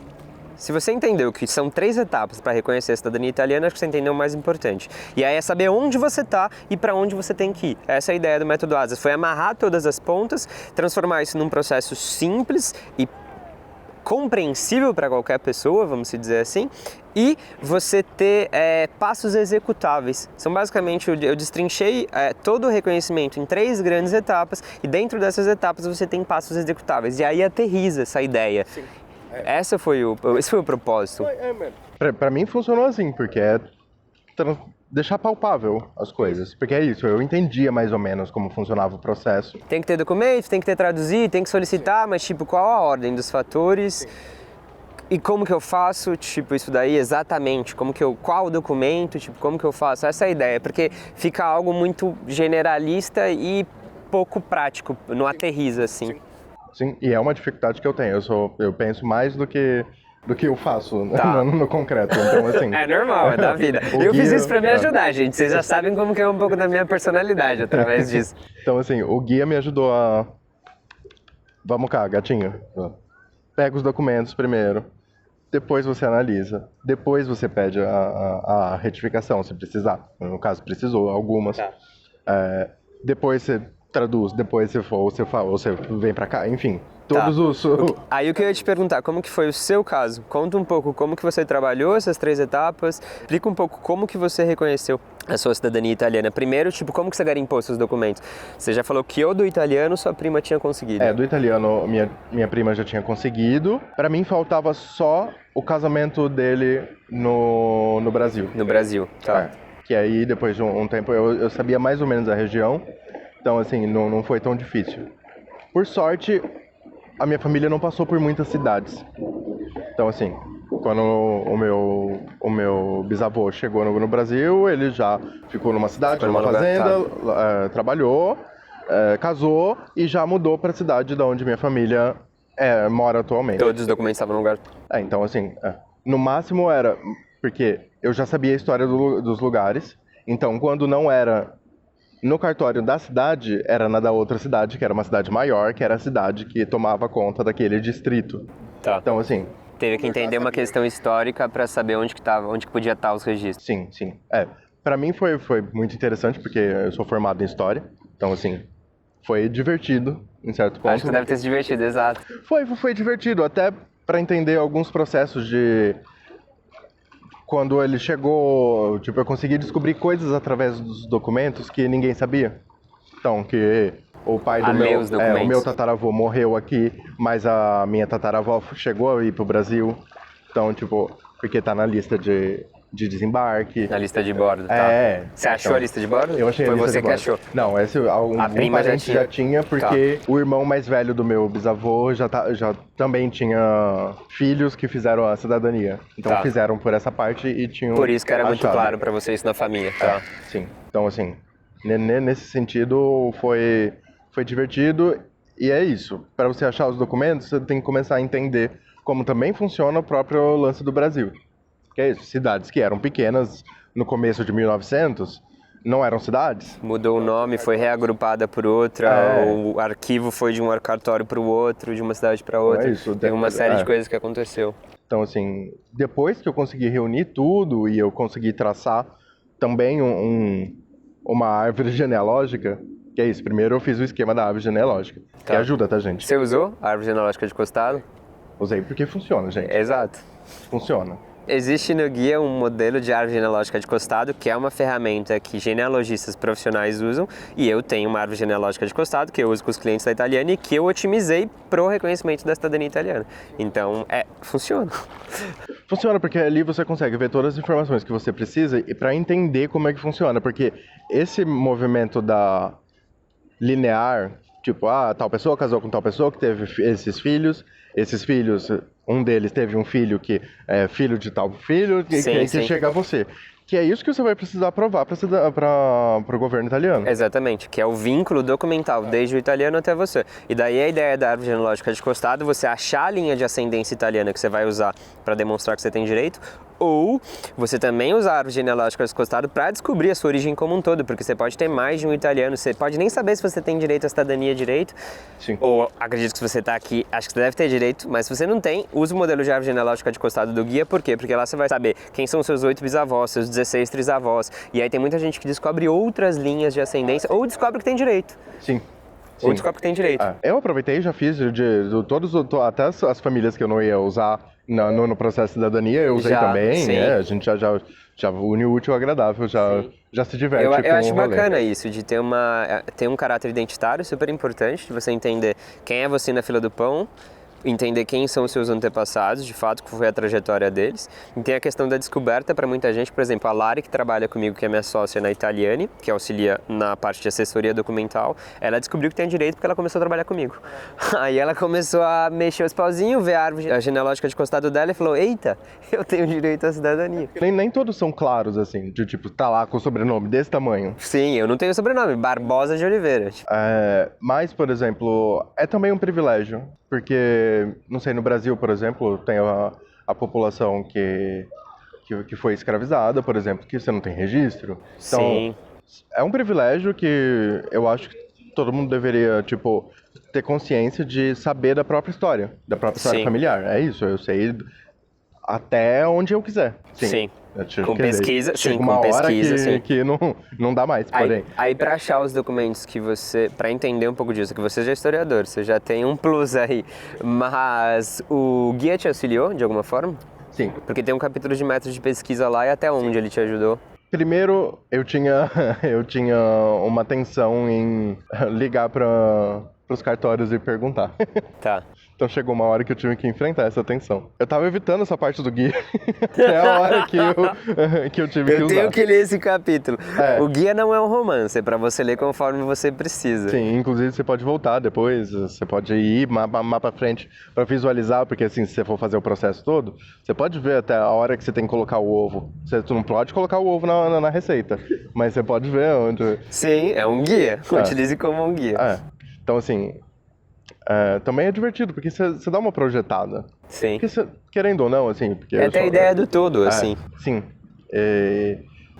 Se você entendeu que são 3 etapas para reconhecer a cidadania italiana, acho que você entendeu o mais importante. E aí é saber onde você está e para onde você tem que ir. Essa é a ideia do método ASAS, foi amarrar todas as pontas, transformar isso num processo simples e compreensível para qualquer pessoa, vamos dizer assim, e você ter passos executáveis. São basicamente, eu destrinchei todo o reconhecimento em 3 grandes etapas, e dentro dessas etapas você tem passos executáveis, e aí aterriza essa ideia. Sim. Esse foi o propósito. Pra mim funcionou assim, porque é deixar palpável as coisas. Porque é isso, eu entendia mais ou menos como funcionava o processo. Tem que ter documento, tem que ter traduzir, tem que solicitar, Sim. Mas tipo, qual a ordem dos fatores? Sim. E como que eu faço, tipo, isso daí exatamente? Qual documento, tipo, como que eu faço? Essa é a ideia, porque fica algo muito generalista e pouco prático, não aterriza assim. Sim, e é uma dificuldade que eu tenho. Eu penso mais do que eu faço no concreto. Então, assim, é normal, é da vida. Eu fiz isso pra me ajudar, gente. Vocês já sabem como que é um pouco da minha personalidade através disso. Então, assim, o guia me ajudou a... Vamos cá, gatinho. Pega os documentos primeiro. Depois você analisa. Depois você pede a retificação, se precisar. No caso, precisou algumas. Tá. Depois você traduz, depois você vem pra cá, enfim, todos os... Aí o que eu ia te perguntar, como que foi o seu caso? Conta um pouco como que você trabalhou essas 3 etapas, explica um pouco como que você reconheceu a sua cidadania italiana. Primeiro, tipo, como que você garimpou seus documentos? Você já falou que do italiano sua prima tinha conseguido. Do italiano minha prima já tinha conseguido. Pra mim faltava só o casamento dele no Brasil. No Brasil, tá. Que aí depois de um tempo eu sabia mais ou menos a região. Então, assim, não foi tão difícil. Por sorte, a minha família não passou por muitas cidades. Então, assim, quando o meu bisavô chegou no Brasil, ele já ficou numa cidade, numa fazenda, trabalhou, casou e já mudou para a cidade de onde minha família mora atualmente. Todos os documentos estavam no lugar? Então, assim, no máximo era... Porque eu já sabia a história dos lugares. Então, quando não era no cartório da cidade era na da outra cidade, que era uma cidade maior, que era a cidade que tomava conta daquele distrito. Tá. Então, assim, Teve que entender uma questão histórica para saber onde que podia estar os registros. sim, sim. Pra mim foi muito interessante, porque eu sou formado em história. Então, assim, foi divertido, em certo ponto. Acho que deve ter se divertido, exato. Foi divertido, até pra entender alguns processos de... Quando ele chegou, tipo, eu consegui descobrir coisas através dos documentos que ninguém sabia. Então, que o pai do ler os o documentos. meu tataravô morreu aqui, mas a minha tataravó chegou a ir pro Brasil. Então, tipo, porque tá na lista de desembarque. Na lista de bordo, tá? Você achou então, a lista de bordo? Eu achei Foi a lista você de que bordo. achou? Não, esse um prima parente já já tinha, porque o irmão mais velho do meu bisavô já também tinha filhos que fizeram a cidadania. Então Tá. fizeram por essa parte e tinham Por isso que era muito achado. claro para você isso na família, tá? Sim. Então, assim, nesse sentido foi divertido e é isso. Para você achar os documentos, você tem que começar a entender como também funciona o próprio lance do Brasil. Que é isso, cidades que eram pequenas no começo de 1900 não eram cidades. Mudou o nome, foi reagrupada por outra, o arquivo foi de um cartório para o outro, de uma cidade para outra. isso, Tem uma série de coisas que aconteceu. Então, assim, depois que eu consegui reunir tudo e eu consegui traçar também uma árvore genealógica, que é isso, primeiro eu fiz o esquema da árvore genealógica, que ajuda, tá, gente? Você usou a árvore genealógica de costado? Usei porque funciona, gente. Exato. Funciona. Existe no guia um modelo de árvore genealógica de costado, que é uma ferramenta que genealogistas profissionais usam, e eu tenho uma árvore genealógica de costado que eu uso com os clientes da Italiana e que eu otimizei pro reconhecimento da cidadania italiana. Então, funciona. Funciona porque ali você consegue ver todas as informações que você precisa e para entender como é que funciona, porque esse movimento da linear, tipo, tal pessoa casou com tal pessoa que teve esses filhos, um deles teve um filho que é filho de tal filho, que chega a você. Que é isso que você vai precisar provar para o governo italiano. Exatamente, que é o vínculo documental, desde o italiano até você. E daí a ideia da árvore genealógica de costado, você achar a linha de ascendência italiana que você vai usar para demonstrar que você tem direito, ou você também usar a árvore genealógica de costado para descobrir a sua origem como um todo, porque você pode ter mais de um italiano, você pode nem saber se você tem direito à cidadania direito, Sim. ou acredito que se você está aqui, acho que você deve ter direito, mas se você não tem, use o modelo de árvore genealógica de costado do guia, por quê? Porque lá você vai saber quem são seus 8 bisavós, seus 16 trisavós, e aí tem muita gente que descobre outras linhas de ascendência, ou descobre que tem direito. Sim. Ou descobre que tem direito. Eu aproveitei e já fiz até as famílias que eu não ia usar no processo de cidadania, eu usei também. A gente já une o útil ao agradável, já se diverte com o rolê. Eu acho bacana isso, de ter um caráter identitário super importante, de você entender quem é você na fila do pão, entender quem são os seus antepassados, de fato, qual foi a trajetória deles. E tem a questão da descoberta para muita gente, por exemplo, a Lari, que trabalha comigo, que é minha sócia na Italiane, que auxilia na parte de assessoria documental, ela descobriu que tem direito porque ela começou a trabalhar comigo. Aí ela começou a mexer os pauzinhos, ver a genealógica de costado dela e falou, eita, eu tenho direito à cidadania. Nem todos são claros, assim, de tipo, tá lá com o sobrenome desse tamanho. Sim, eu não tenho sobrenome, Barbosa de Oliveira. Mas, por exemplo, é também um privilégio, porque, não sei, no Brasil, por exemplo, tem a população que foi escravizada, por exemplo, que você não tem registro. Então, Sim. é um privilégio que eu acho que todo mundo deveria, tipo, ter consciência de saber da própria história Sim. familiar. É isso, eu sei até onde eu quiser. Sim. Com Quer dizer, pesquisa, chega sim, uma com hora pesquisa, sim. que não dá mais, porém. Aí para achar os documentos que você, para entender um pouco disso, que você já é historiador, você já tem um plus aí, mas o guia te auxiliou de alguma forma? Sim. Porque tem um capítulo de métodos de pesquisa lá e até onde ele te ajudou? Primeiro, eu tinha uma tensão em ligar para os cartórios e perguntar. Tá. Então chegou uma hora que eu tive que enfrentar essa tensão. Eu tava evitando essa parte do guia até a hora que eu tive que usar. Eu tenho que ler esse capítulo. O guia não é um romance, é pra você ler conforme você precisa. Sim, inclusive você pode voltar depois, você pode ir mais pra frente pra visualizar, porque assim, se você for fazer o processo todo, você pode ver até a hora que você tem que colocar o ovo. Você não pode colocar o ovo na receita, mas você pode ver onde... Sim, é um guia. Utilize como um guia. Então assim... também é divertido, porque você dá uma projetada. Sim. Porque querendo ou não, assim... Porque até a ideia do todo, assim. Sim.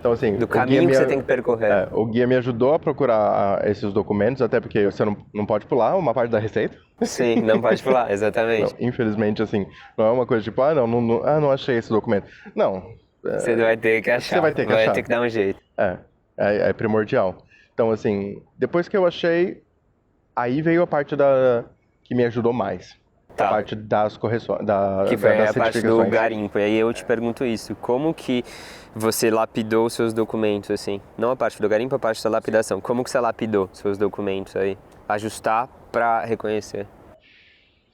Então, assim, Do caminho que você tem que percorrer. o guia me ajudou a procurar esses documentos, até porque você não pode pular uma parte da receita. Sim, não pode pular, exatamente. Não, infelizmente, assim, não é uma coisa tipo, não achei esse documento. Não. Você vai ter que achar, Você vai ter que achar. Vai ter que dar um jeito. É primordial. Então, assim, depois que eu achei, aí veio a parte que me ajudou mais. Tá. A parte das correções, que foi das a parte do certificações. garimpo. E aí eu te pergunto isso, como que você lapidou os seus documentos, assim? Não a parte do garimpo, a parte da lapidação. Como que você lapidou seus documentos aí? Ajustar para reconhecer.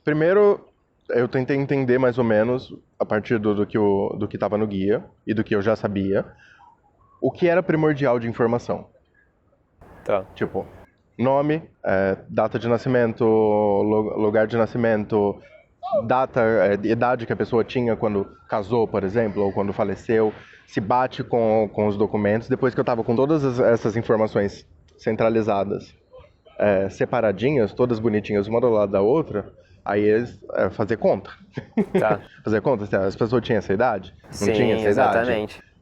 Primeiro, eu tentei entender mais ou menos, a partir do que estava no guia e do que eu já sabia, o que era primordial de informação. Tá. Tipo, nome, data de nascimento, lugar de nascimento, idade que a pessoa tinha quando casou, por exemplo, ou quando faleceu, se bate com os documentos. Depois que eu estava com todas essas informações centralizadas, separadinhas, todas bonitinhas, uma do lado da outra, aí eles fazer conta. Tá. Fazer conta, se as pessoas tinham essa idade? Sim, não tinha essa exatamente. idade?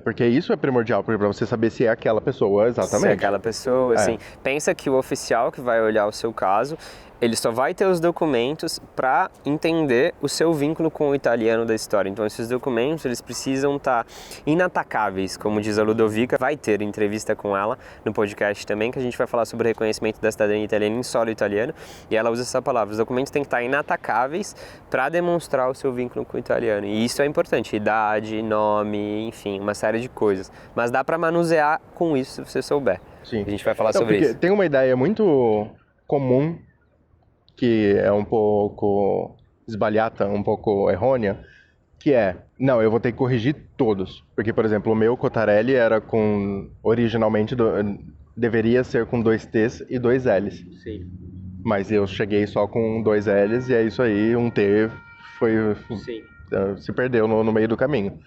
Porque isso é primordial, para você saber se é aquela pessoa, exatamente. Se é aquela pessoa, assim. Pensa que o oficial que vai olhar o seu caso, ele só vai ter os documentos para entender o seu vínculo com o italiano da história. Então, esses documentos, eles precisam estar inatacáveis, como diz a Ludovica. Vai ter entrevista com ela no podcast também, que a gente vai falar sobre o reconhecimento da cidadania italiana em solo italiano. E ela usa essa palavra. Os documentos têm que estar inatacáveis para demonstrar o seu vínculo com o italiano. E isso é importante. Idade, nome, enfim, uma série de coisas. Mas dá para manusear com isso se você souber. Sim. A gente vai falar sobre isso. Tem uma ideia muito comum, que é um pouco esbalhata, um pouco errônea, que não, eu vou ter que corrigir todos. Porque, por exemplo, o meu Cottarelli era originalmente, deveria ser com 2 T's e 2 L's. Sim. Mas eu cheguei só com 2 L's e é isso aí, um T se perdeu no meio do caminho.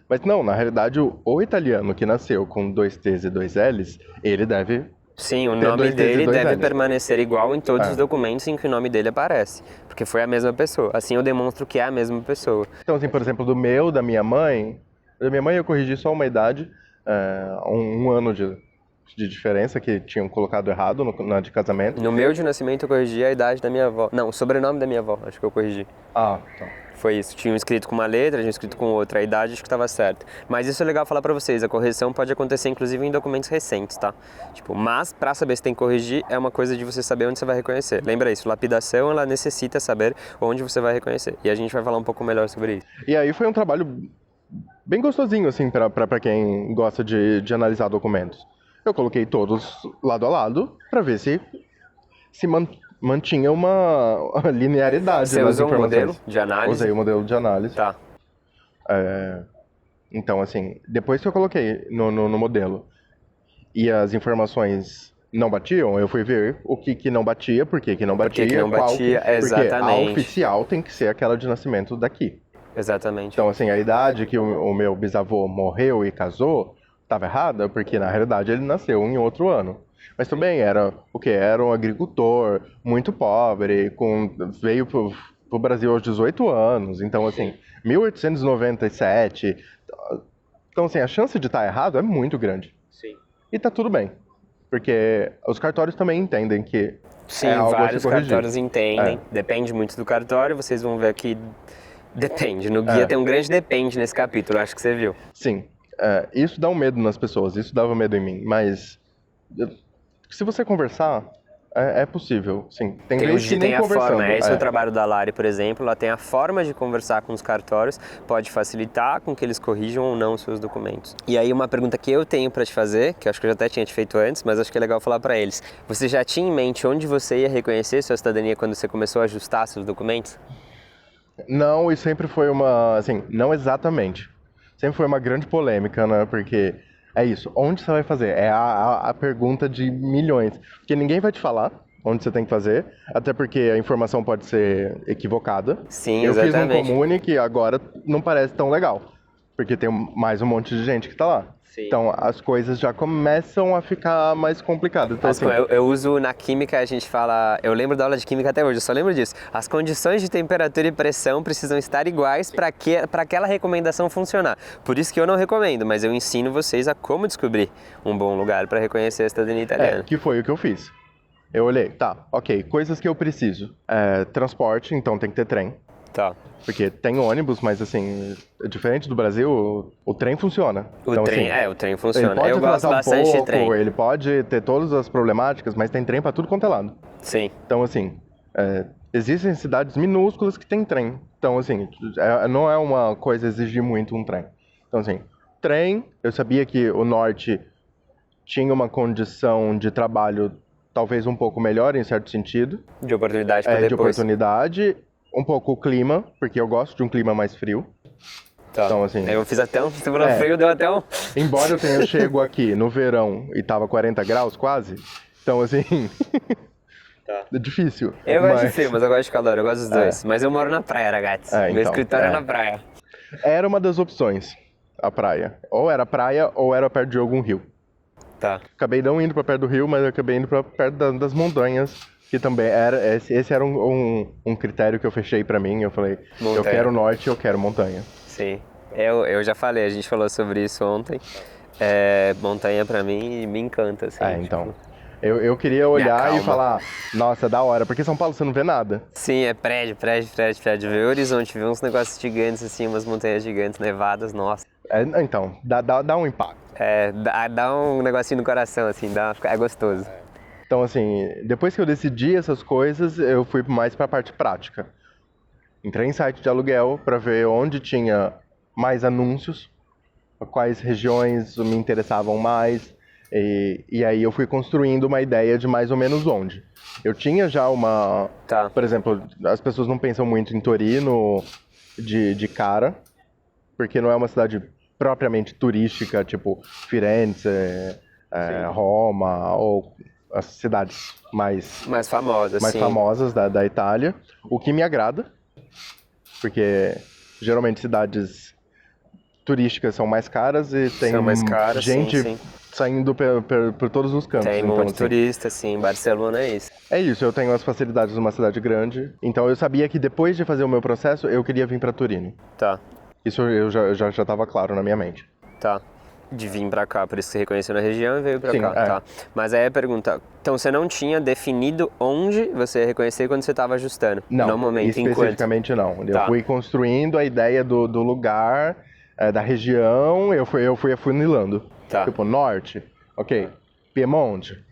Mas não, na realidade, o italiano que nasceu com 2 T's e 2 L's, ele deve... Sim, o nome dele deve permanecer igual em todos os documentos em que o nome dele aparece, porque foi a mesma pessoa. Assim eu demonstro que é a mesma pessoa. Então, assim, por exemplo, da minha mãe eu corrigi só uma idade, um ano de diferença, que tinham colocado errado na de casamento. No meu de nascimento eu corrigi a idade da minha avó. Não, o sobrenome da minha avó, acho que eu corrigi. Ah, tá. Foi isso, tinha um escrito com uma letra, tinha um escrito com outra, a idade acho que estava certa. Mas isso é legal falar pra vocês, a correção pode acontecer inclusive em documentos recentes, tá? Mas pra saber se tem que corrigir é uma coisa de você saber onde você vai reconhecer. Lembra isso, lapidação ela necessita saber onde você vai reconhecer. E a gente vai falar um pouco melhor sobre isso. E aí foi um trabalho bem gostosinho, assim, pra quem gosta de analisar documentos. Eu coloquei todos lado a lado pra ver se mantinha uma linearidade. Você usou um modelo de análise? Usei o modelo de análise. Tá. Então, assim, depois que eu coloquei no modelo e as informações não batiam, eu fui ver o que não batia, por que não batia. Exatamente. Porque a oficial tem que ser aquela de nascimento daqui. Exatamente. Então, assim, a idade que o meu bisavô morreu e casou estava errada, porque na realidade ele nasceu em outro ano. Mas também era um agricultor muito pobre, veio pro Brasil aos 18 anos, então assim, 1897. Então assim, a chance de estar errado é muito grande. Sim. E tá tudo bem, porque os cartórios também entendem que sim, vários cartórios entendem. Depende muito do cartório, vocês vão ver que depende. No guia tem um grande depende nesse capítulo, acho que você viu. Sim, isso dá um medo nas pessoas, isso dava medo em mim, mas se você conversar, é possível, sim. Tem vezes que nem conversando. Forma, esse é o trabalho da Lari, por exemplo, ela tem a forma de conversar com os cartórios, pode facilitar com que eles corrijam ou não os seus documentos. E aí uma pergunta que eu tenho para te fazer, que eu acho que eu já até tinha te feito antes, mas acho que é legal falar para eles. Você já tinha em mente onde você ia reconhecer sua cidadania quando você começou a ajustar seus documentos? Não, e sempre foi não exatamente. Sempre foi uma grande polêmica, né, porque... É isso, onde você vai fazer? É a pergunta de milhões. Porque ninguém vai te falar onde você tem que fazer, até porque a informação pode ser equivocada. Sim, exatamente. Eu fiz um comune que agora não parece tão legal, porque tem mais um monte de gente que tá lá. Sim. Então as coisas já começam a ficar mais complicadas. Então, assim, Eu uso na química, a gente fala, eu lembro da aula de química até hoje, eu só lembro disso. As condições de temperatura e pressão precisam estar iguais para aquela recomendação funcionar. Por isso que eu não recomendo, mas eu ensino vocês a como descobrir um bom lugar para reconhecer a cidadania italiana. que foi o que eu fiz. Eu olhei, tá, ok, coisas que eu preciso. Transporte, então tem que ter trem. Tá. Porque tem ônibus, mas assim, diferente do Brasil, o trem funciona. O trem funciona. Ele pode Eu gosto atrasar bastante de trem. ele pode ter todas as problemáticas, mas tem trem pra tudo quanto é lado. Sim. Então, assim, existem cidades minúsculas que tem trem. Então, assim, não é uma coisa exigir muito um trem. Então, assim, trem, eu sabia que o norte tinha uma condição de trabalho talvez um pouco melhor, em certo sentido. De oportunidade para De depois. oportunidade. Um pouco o clima, porque eu gosto de um clima mais frio. Tá. Então, assim, Eu fiz até frio, deu até um... embora eu tenha chego aqui no verão e tava 40 graus quase, então assim, é difícil. Eu gosto de frio, mas eu gosto de calor, eu gosto dos dois. Mas eu moro na praia, ragazzi. Meu então, escritório é na praia. Era uma das opções, a praia. Ou era praia ou era perto de algum rio. Tá. Acabei não indo pra perto do rio, mas eu acabei indo pra perto das montanhas, que também era, esse era um critério que eu fechei pra mim. Eu falei, Montanha. Eu quero norte, eu quero montanha. Sim. Eu já falei, a gente falou sobre isso ontem. Montanha pra mim me encanta, assim. Então. Eu queria olhar acalma. e falar, nossa, da hora, porque São Paulo você não vê nada. Sim, é prédio. Ver o horizonte, ver uns negócios gigantes, assim, umas montanhas gigantes, nevadas, nossa. Então, dá um impacto. Dá um negocinho no coração, assim, é gostoso. Então, assim, depois que eu decidi essas coisas, eu fui mais pra parte prática. Entrei em site de aluguel pra ver onde tinha mais anúncios, quais regiões me interessavam mais, e aí eu fui construindo uma ideia de mais ou menos onde. Eu tinha já uma... Tá. Por exemplo, as pessoas não pensam muito em Torino de cara, porque não é uma cidade propriamente turística, tipo Firenze, Roma, ou as cidades mais famosas, sim. famosas da Itália, o que me agrada, porque geralmente cidades turísticas são mais caras e tem gente sim. saindo por todos os cantos. Tem então, muito assim, turista, sim. Barcelona é isso. É isso, eu tenho as facilidades de uma cidade grande, então eu sabia que depois de fazer o meu processo, eu queria vir para Turino. Tá. Isso eu já estava claro na minha mente. Tá. De vir pra cá, por isso que você reconheceu na região e veio pra Sim, cá, tá. Mas aí a pergunta, então você não tinha definido onde você ia reconhecer quando você estava ajustando? Não, no momento, especificamente não. Eu Tá. fui construindo a ideia do lugar, da região, eu fui afunilando. Tá. Tipo, norte, ok. Piemonte,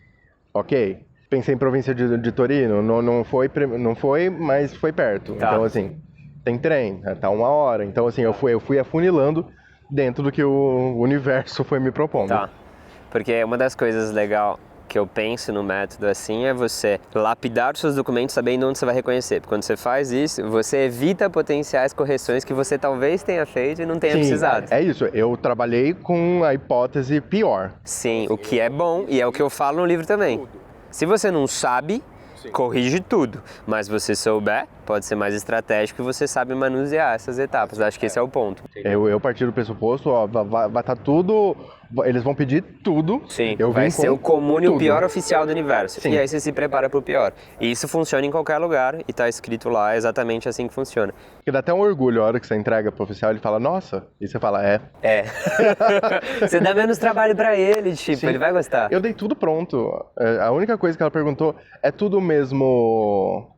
ok. Pensei em província de Torino, não foi, mas foi perto. Tá. Então, assim, tem trem, tá 1 hora. Então, assim, eu fui afunilando dentro do que o universo foi me propondo. Tá. Porque uma das coisas legais que eu penso no método assim é você lapidar os seus documentos sabendo onde você vai reconhecer. Porque quando você faz isso, você evita potenciais correções que você talvez tenha feito e não tenha precisado. É isso. Eu trabalhei com a hipótese pior. Sim, o que é bom e é o que eu falo no livro também. Se você não sabe, corrige tudo. Mas se você souber, pode ser mais estratégico e você sabe manusear essas etapas. Acho que esse é o ponto. Eu parti do pressuposto, ó, vai estar tudo... Eles vão pedir tudo. Sim, eu vai vim ser com o comum e o tudo. pior oficial do universo. Sim. E aí você se prepara pro pior. E isso funciona em qualquer lugar e tá escrito lá exatamente assim que funciona. Porque dá até um orgulho a hora que você entrega pro oficial, ele fala, nossa, e você fala, É. Você dá menos trabalho pra ele, tipo, Sim. ele vai gostar. Eu dei tudo pronto. A única coisa que ela perguntou, é tudo o mesmo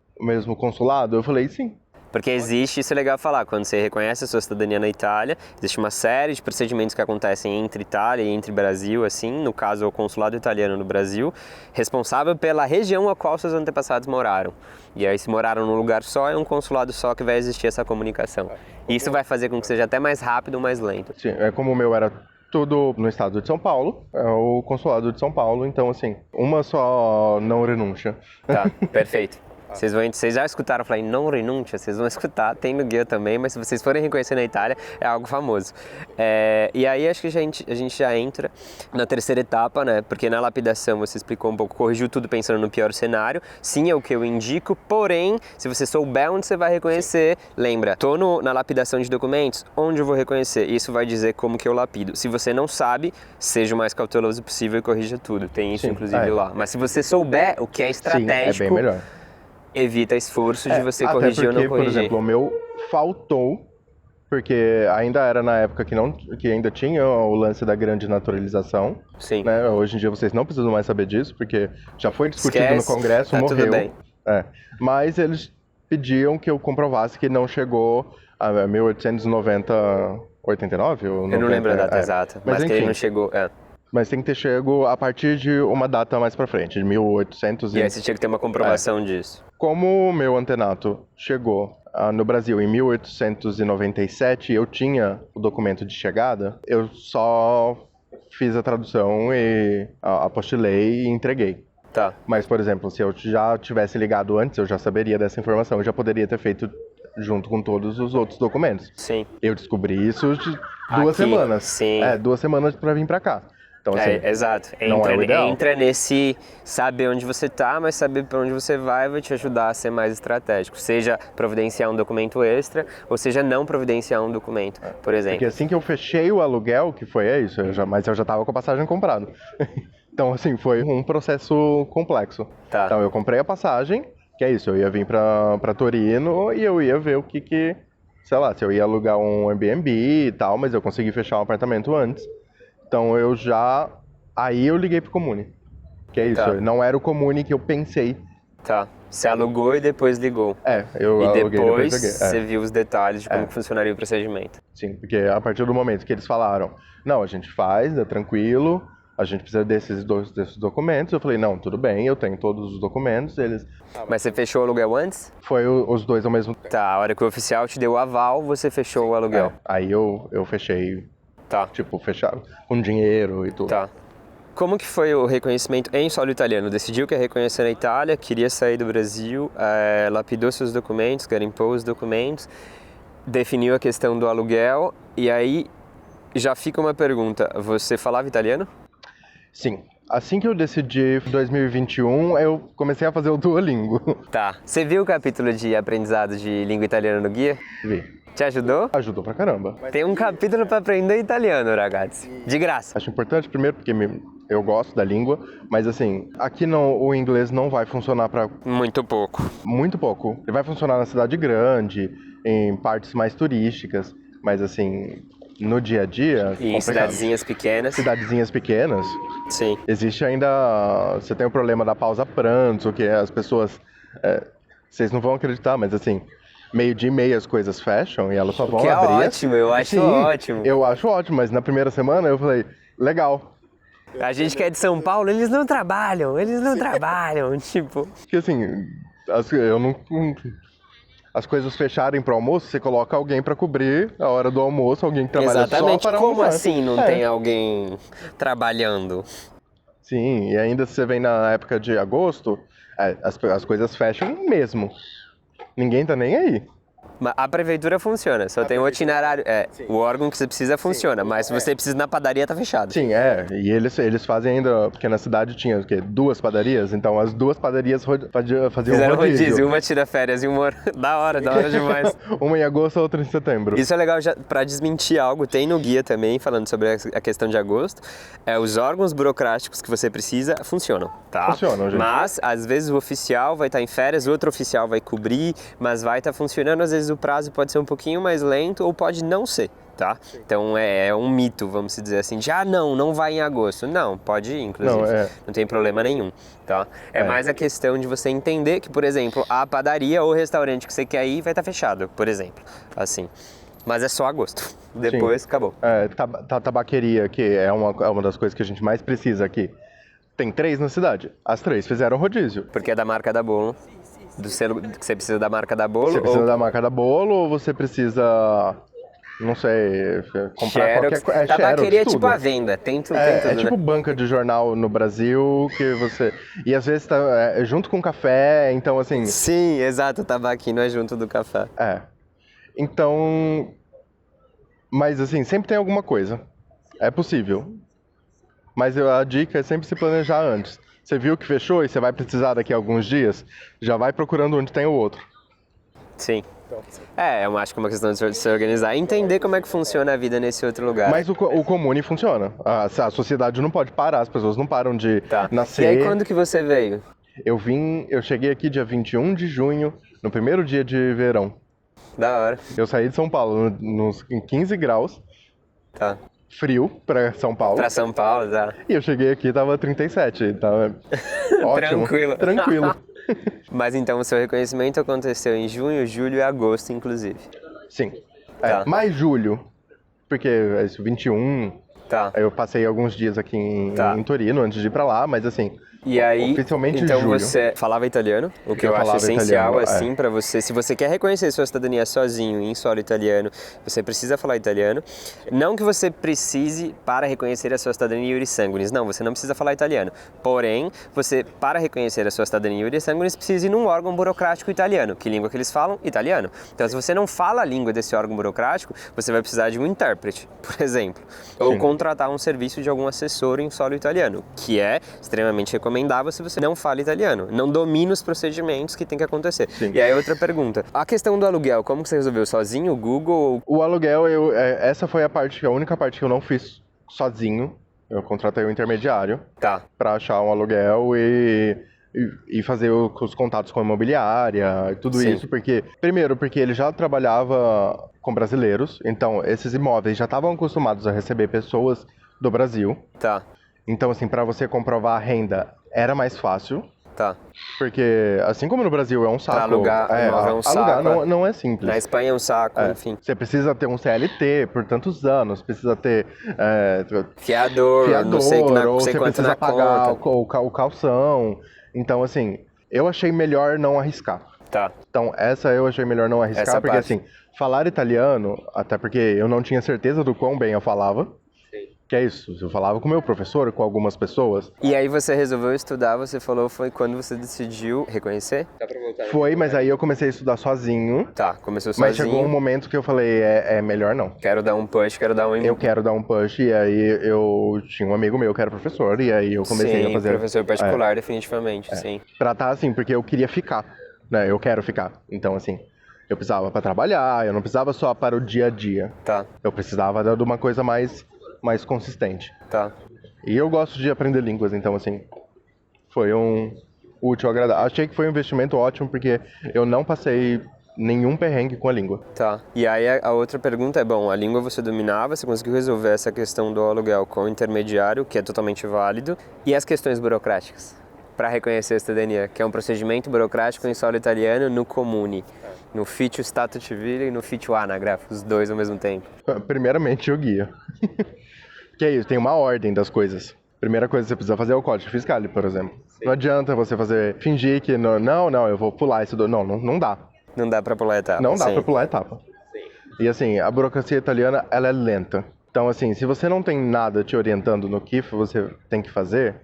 consulado? Eu falei, sim. Porque existe, isso é legal falar, quando você reconhece a sua cidadania na Itália, existe uma série de procedimentos que acontecem entre Itália e entre Brasil, assim, no caso o consulado italiano no Brasil, responsável pela região a qual seus antepassados moraram. E aí se moraram num lugar só, é um consulado só que vai existir essa comunicação. Isso vai fazer com que seja até mais rápido ou mais lento. Sim, como o meu era tudo no estado de São Paulo, é o consulado de São Paulo, então assim, uma só não renúncia. Tá, perfeito. Vocês já escutaram falar em non renuncia, vocês vão escutar, tem no guia também, mas se vocês forem reconhecer na Itália, é algo famoso. E aí acho que a gente já entra na terceira etapa, né? Porque na lapidação você explicou um pouco, corrigiu tudo pensando no pior cenário. Sim, é o que eu indico, porém, se você souber onde você vai reconhecer, lembra, na lapidação de documentos, onde eu vou reconhecer? Isso vai dizer como que eu lapido. Se você não sabe, seja o mais cauteloso possível e corrija tudo. Tem isso, inclusive, lá. Mas se você souber o que é estratégico, sim, é bem melhor. Evita esforço de você corrigir porque, ou não corrigir. Por exemplo, o meu faltou, porque ainda era na época que ainda tinha o lance da grande naturalização. Sim. Né? Hoje em dia vocês não precisam mais saber disso, porque já foi discutido Esquece, no Congresso, tá morreu. Tudo bem. Mas eles pediam que eu comprovasse que não chegou a 1890, 89 ou 90, eu não lembro a data exata, mas enfim, que ele não chegou. Mas tem que ter chego a partir de uma data mais pra frente, de 1800 e aí você tinha que ter uma comprovação disso. Como o meu antenato chegou no Brasil em 1897, eu tinha o documento de chegada, eu só fiz a tradução e apostilei e entreguei. Tá. Mas, por exemplo, se eu já tivesse ligado antes, eu já saberia dessa informação, eu já poderia ter feito junto com todos os outros documentos. Sim. Eu descobri isso de 2 semanas. Sim. 2 semanas pra vir pra cá. Então, assim, exato. não é o ideal. Entra nesse saber onde você tá, mas saber para onde você vai te ajudar a ser mais estratégico. Seja providenciar um documento extra, ou seja não providenciar um documento, por exemplo. Porque assim que eu fechei o aluguel, que foi isso, mas eu já tava com a passagem comprada. Então, assim, foi um processo complexo. Tá. Então, eu comprei a passagem, que é isso, eu ia vir pra Torino e eu ia ver o que, sei lá, se eu ia alugar um Airbnb e tal, mas eu consegui fechar um apartamento antes. Então, aí eu liguei pro Comune, que é isso, não era o Comune que eu pensei. Tá, você alugou e depois ligou. Eu aluguei e depois liguei. Você viu os detalhes de como funcionaria o procedimento. Sim, porque a partir do momento que eles falaram, não, a gente faz, é tranquilo, a gente precisa desses documentos. Eu falei, não, tudo bem, eu tenho todos os documentos. Mas você fechou o aluguel antes? Foi os dois ao mesmo tempo. Tá, a hora que o oficial te deu o aval, você fechou o aluguel. Aí eu fechei, fechado, com dinheiro e tudo. Tá. Como que foi o reconhecimento em solo italiano? Decidiu que ia reconhecer na Itália, queria sair do Brasil, lapidou seus documentos, garimpou os documentos, definiu a questão do aluguel, e aí já fica uma pergunta, você falava italiano? Sim. Assim que eu decidi, em 2021, eu comecei a fazer o Duolingo. Tá. Você viu o capítulo de aprendizado de língua italiana no guia? Vi. Te ajudou? Ajudou pra caramba. Tem um capítulo para aprender italiano, ragazzi. De graça. Acho importante, primeiro, porque eu gosto da língua, mas assim, aqui o inglês não vai funcionar pra... Muito pouco. Muito pouco. Ele vai funcionar na cidade grande, em partes mais turísticas, mas assim... No dia a dia... E em cidadezinhas pequenas. Cidadezinhas pequenas. Sim. Existe ainda... Você tem o problema da pausa pranto, que as pessoas... vocês não vão acreditar, mas assim... 12:30 as coisas fecham e elas só vão abrir... Que é ótimo, eu acho ótimo. Eu acho ótimo, mas na primeira semana eu falei... Legal. A gente que é de São Paulo, eles não trabalham, tipo... Porque assim... As coisas fecharem para o almoço, você coloca alguém para cobrir a hora do almoço, alguém que trabalha Exatamente. só para Como almoçar. assim não tem alguém trabalhando? Sim, e ainda se você vem na época de agosto, as coisas fecham mesmo. Ninguém tá nem aí. A prefeitura funciona, só tem o itinerário, o órgão que você precisa funciona, mas se você precisa ir na padaria tá fechado. Sim, e eles fazem ainda, porque na cidade tinha o quê? 2 padarias, então as 2 padarias faziam Fizeram rodízio, uma tira férias e uma... Da hora demais. Uma em agosto, a outra em setembro. Isso é legal, pra desmentir algo, tem no guia também, falando sobre a questão de agosto, os órgãos burocráticos que você precisa funcionam, tá? Funcionam, gente. Mas, às vezes o oficial vai estar em férias, o outro oficial vai cobrir, mas vai estar funcionando, às vezes o prazo pode ser um pouquinho mais lento ou pode não ser, tá? Então é um mito, vamos dizer assim, de não vai em agosto. Não, pode ir, inclusive, não tem problema nenhum, tá? É mais a questão de você entender que, por exemplo, a padaria ou restaurante que você quer ir vai estar fechado, por exemplo, assim. Mas é só agosto, depois acabou. Tabaqueria, que é uma das coisas que a gente mais precisa aqui. Tem 3 na cidade, as 3 fizeram rodízio. Porque é da marca da Bolo. Do selo que você precisa da marca da Bolo? Você precisa da marca da Bolo ou você precisa não sei, comprar Xerox. qualquer coisa. Tabaqueria é Xerox, tipo tudo. a venda, tem tudo, É tipo né? banca de jornal no Brasil, que você... E às vezes tá junto com café, então assim... Sim, exato, o tabaquinho é junto do café. É. Então... Mas assim, sempre tem alguma coisa. É possível. Mas a dica é sempre se planejar antes. Você viu que fechou e você vai precisar daqui a alguns dias, já vai procurando onde tem o outro. Sim. Eu acho que é uma questão de se organizar e entender como é que funciona a vida nesse outro lugar. Mas o Comune funciona. A sociedade não pode parar, as pessoas não param de Tá. nascer. E aí, quando que você veio? Eu cheguei aqui dia 21 de junho, no primeiro dia de verão. Da hora. Eu saí de São Paulo em 15 graus, Tá. frio pra São Paulo. Pra São Paulo, tá. E eu cheguei aqui e tava 37, tava ótimo. Tranquilo. Tranquilo. Mas então o seu reconhecimento aconteceu em junho, julho e agosto, inclusive. Sim. Tá. Mais julho, porque é isso, 21, Tá. eu passei alguns dias aqui Tá. em Torino antes de ir pra lá, mas assim, E aí, oficialmente então julho. você falava italiano, o que Eu eu acho falava essencial, italiano, assim, pra você. Se você quer reconhecer sua cidadania sozinho, em solo italiano, você precisa falar italiano. Não que você precise para reconhecer a sua cidadania iuris sanguinis, não, você não precisa falar italiano. Porém, você, para reconhecer a sua cidadania iuris sanguinis, precisa ir num órgão burocrático italiano. Que língua que eles falam? Italiano. Então, se você não fala a língua desse órgão burocrático, você vai precisar de um intérprete, por exemplo. Ou Sim. contratar um serviço de algum assessor em solo italiano, que é extremamente recomendável se você não fala italiano, não domina os procedimentos que tem que acontecer. Sim. E aí outra pergunta, a questão do aluguel, como que você resolveu? Sozinho, Google? O aluguel, essa foi a única parte que eu não fiz sozinho. Eu contratei um intermediário Tá, pra achar um aluguel e fazer os contatos com a imobiliária e tudo Sim. isso, primeiro, porque ele já trabalhava com brasileiros, então esses imóveis já estavam acostumados a receber pessoas do Brasil. tá, Então, assim, para você comprovar a renda era mais fácil, tá. porque assim como no Brasil é um saco, alugar imóvel é um alugar saco, não é simples. Na Espanha é um saco, É, enfim. Você precisa ter um CLT por tantos anos, precisa ter Fiador, fiador, não sei, ou sei você quanto precisa na pagar conta. o calção. Então, assim, eu achei melhor não arriscar. Tá, Então, essa eu achei melhor não arriscar, Essa porque parte. assim, falar italiano, até porque eu não tinha certeza do quão bem eu falava, que é isso, eu falava com o meu professor, com algumas pessoas, e aí você resolveu estudar, você falou, foi quando você decidiu reconhecer? foi, mas aí eu comecei a estudar sozinho, Tá, começou mas sozinho, chegou um momento que eu falei, é melhor não. quero dar um push, quero dar um... Eu quero dar um push, e aí eu tinha um amigo meu que era professor, e aí eu comecei Sim, a fazer... professor particular, definitivamente, sim. Pra estar assim, porque eu queria ficar, né? Eu quero ficar. Então, assim, eu precisava pra trabalhar, eu não precisava só para o dia a dia. Tá, Eu precisava de uma coisa mais consistente. tá. E eu gosto de aprender línguas, então, assim, foi um útil, agradável. Achei que foi um investimento ótimo, porque eu não passei nenhum perrengue com a língua. Tá. E aí a outra pergunta é, bom, a língua você dominava, você conseguiu resolver essa questão do aluguel com o intermediário, que é totalmente válido, e as questões burocráticas para reconhecer a cidadania, que é um procedimento burocrático em solo italiano no Comune, no Ufficio Stato Civile e no Ufficio Anagrafo, os dois ao mesmo tempo. Primeiramente, o guia. Que é isso, tem uma ordem das coisas. Primeira coisa que você precisa fazer é o código fiscal, por exemplo. Não adianta você fingir que, não, eu vou pular isso. Não dá. Não dá para pular etapa. Não dá sim. pra pular a etapa. E assim, a burocracia italiana, ela é lenta. Então assim, se você não tem nada te orientando no que você tem que fazer,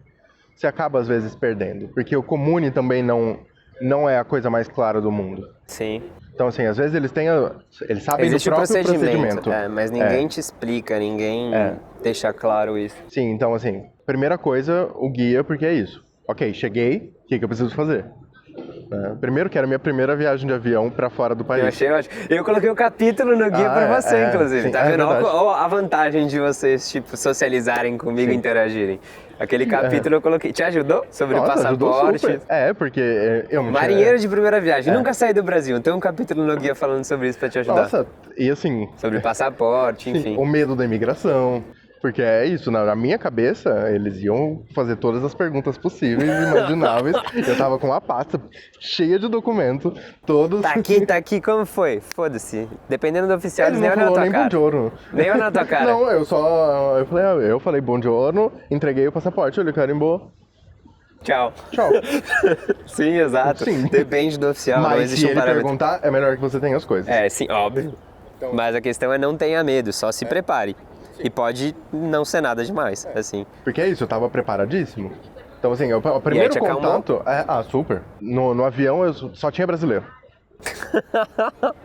você acaba às vezes perdendo. Porque o Comune também não é a coisa mais clara do mundo. Sim. Então assim, às vezes eles sabem Existe do o próprio procedimento. mas ninguém te explica, ninguém deixa claro isso. Sim, então assim, primeira coisa, o guia, porque é isso. Ok, cheguei, o que eu preciso fazer? Primeiro que era a minha primeira viagem de avião pra fora do país. Eu achei ótimo. Eu coloquei um capítulo no guia pra você, inclusive. Sim, Tá vendo? verdade. Olha a vantagem de vocês, tipo, socializarem comigo e interagirem. Aquele capítulo eu coloquei. Te ajudou? Sobre Nossa, ajudou passaporte. super. Porque eu não Marinheiro de primeira viagem. Nunca saí do Brasil. Tem um capítulo no guia falando sobre isso pra te ajudar. Nossa, e assim, Sobre passaporte, enfim. o medo da imigração. Porque é isso, na minha cabeça, eles iam fazer todas as perguntas possíveis e imagináveis. Eu tava com uma pasta cheia de documentos, todos... Tá aqui, como foi? Foda-se. Dependendo do oficial, Ele eles nem não olham na falou tua nem cara. buongiorno. Nem olham na tua cara. Não, eu falei buongiorno, entreguei o passaporte, ele carimbou, Tchau. tchau. Sim, exato. Sim. Depende do oficial, não Mas existe se um ele parâmetro. perguntar, é melhor que você tenha as coisas. É, sim, óbvio. Mas a questão é não tenha medo, só se prepare. E pode não ser nada demais, assim. Porque é isso, eu tava preparadíssimo. Então, assim, o primeiro te acalmou? contato... super. No avião eu só tinha brasileiro.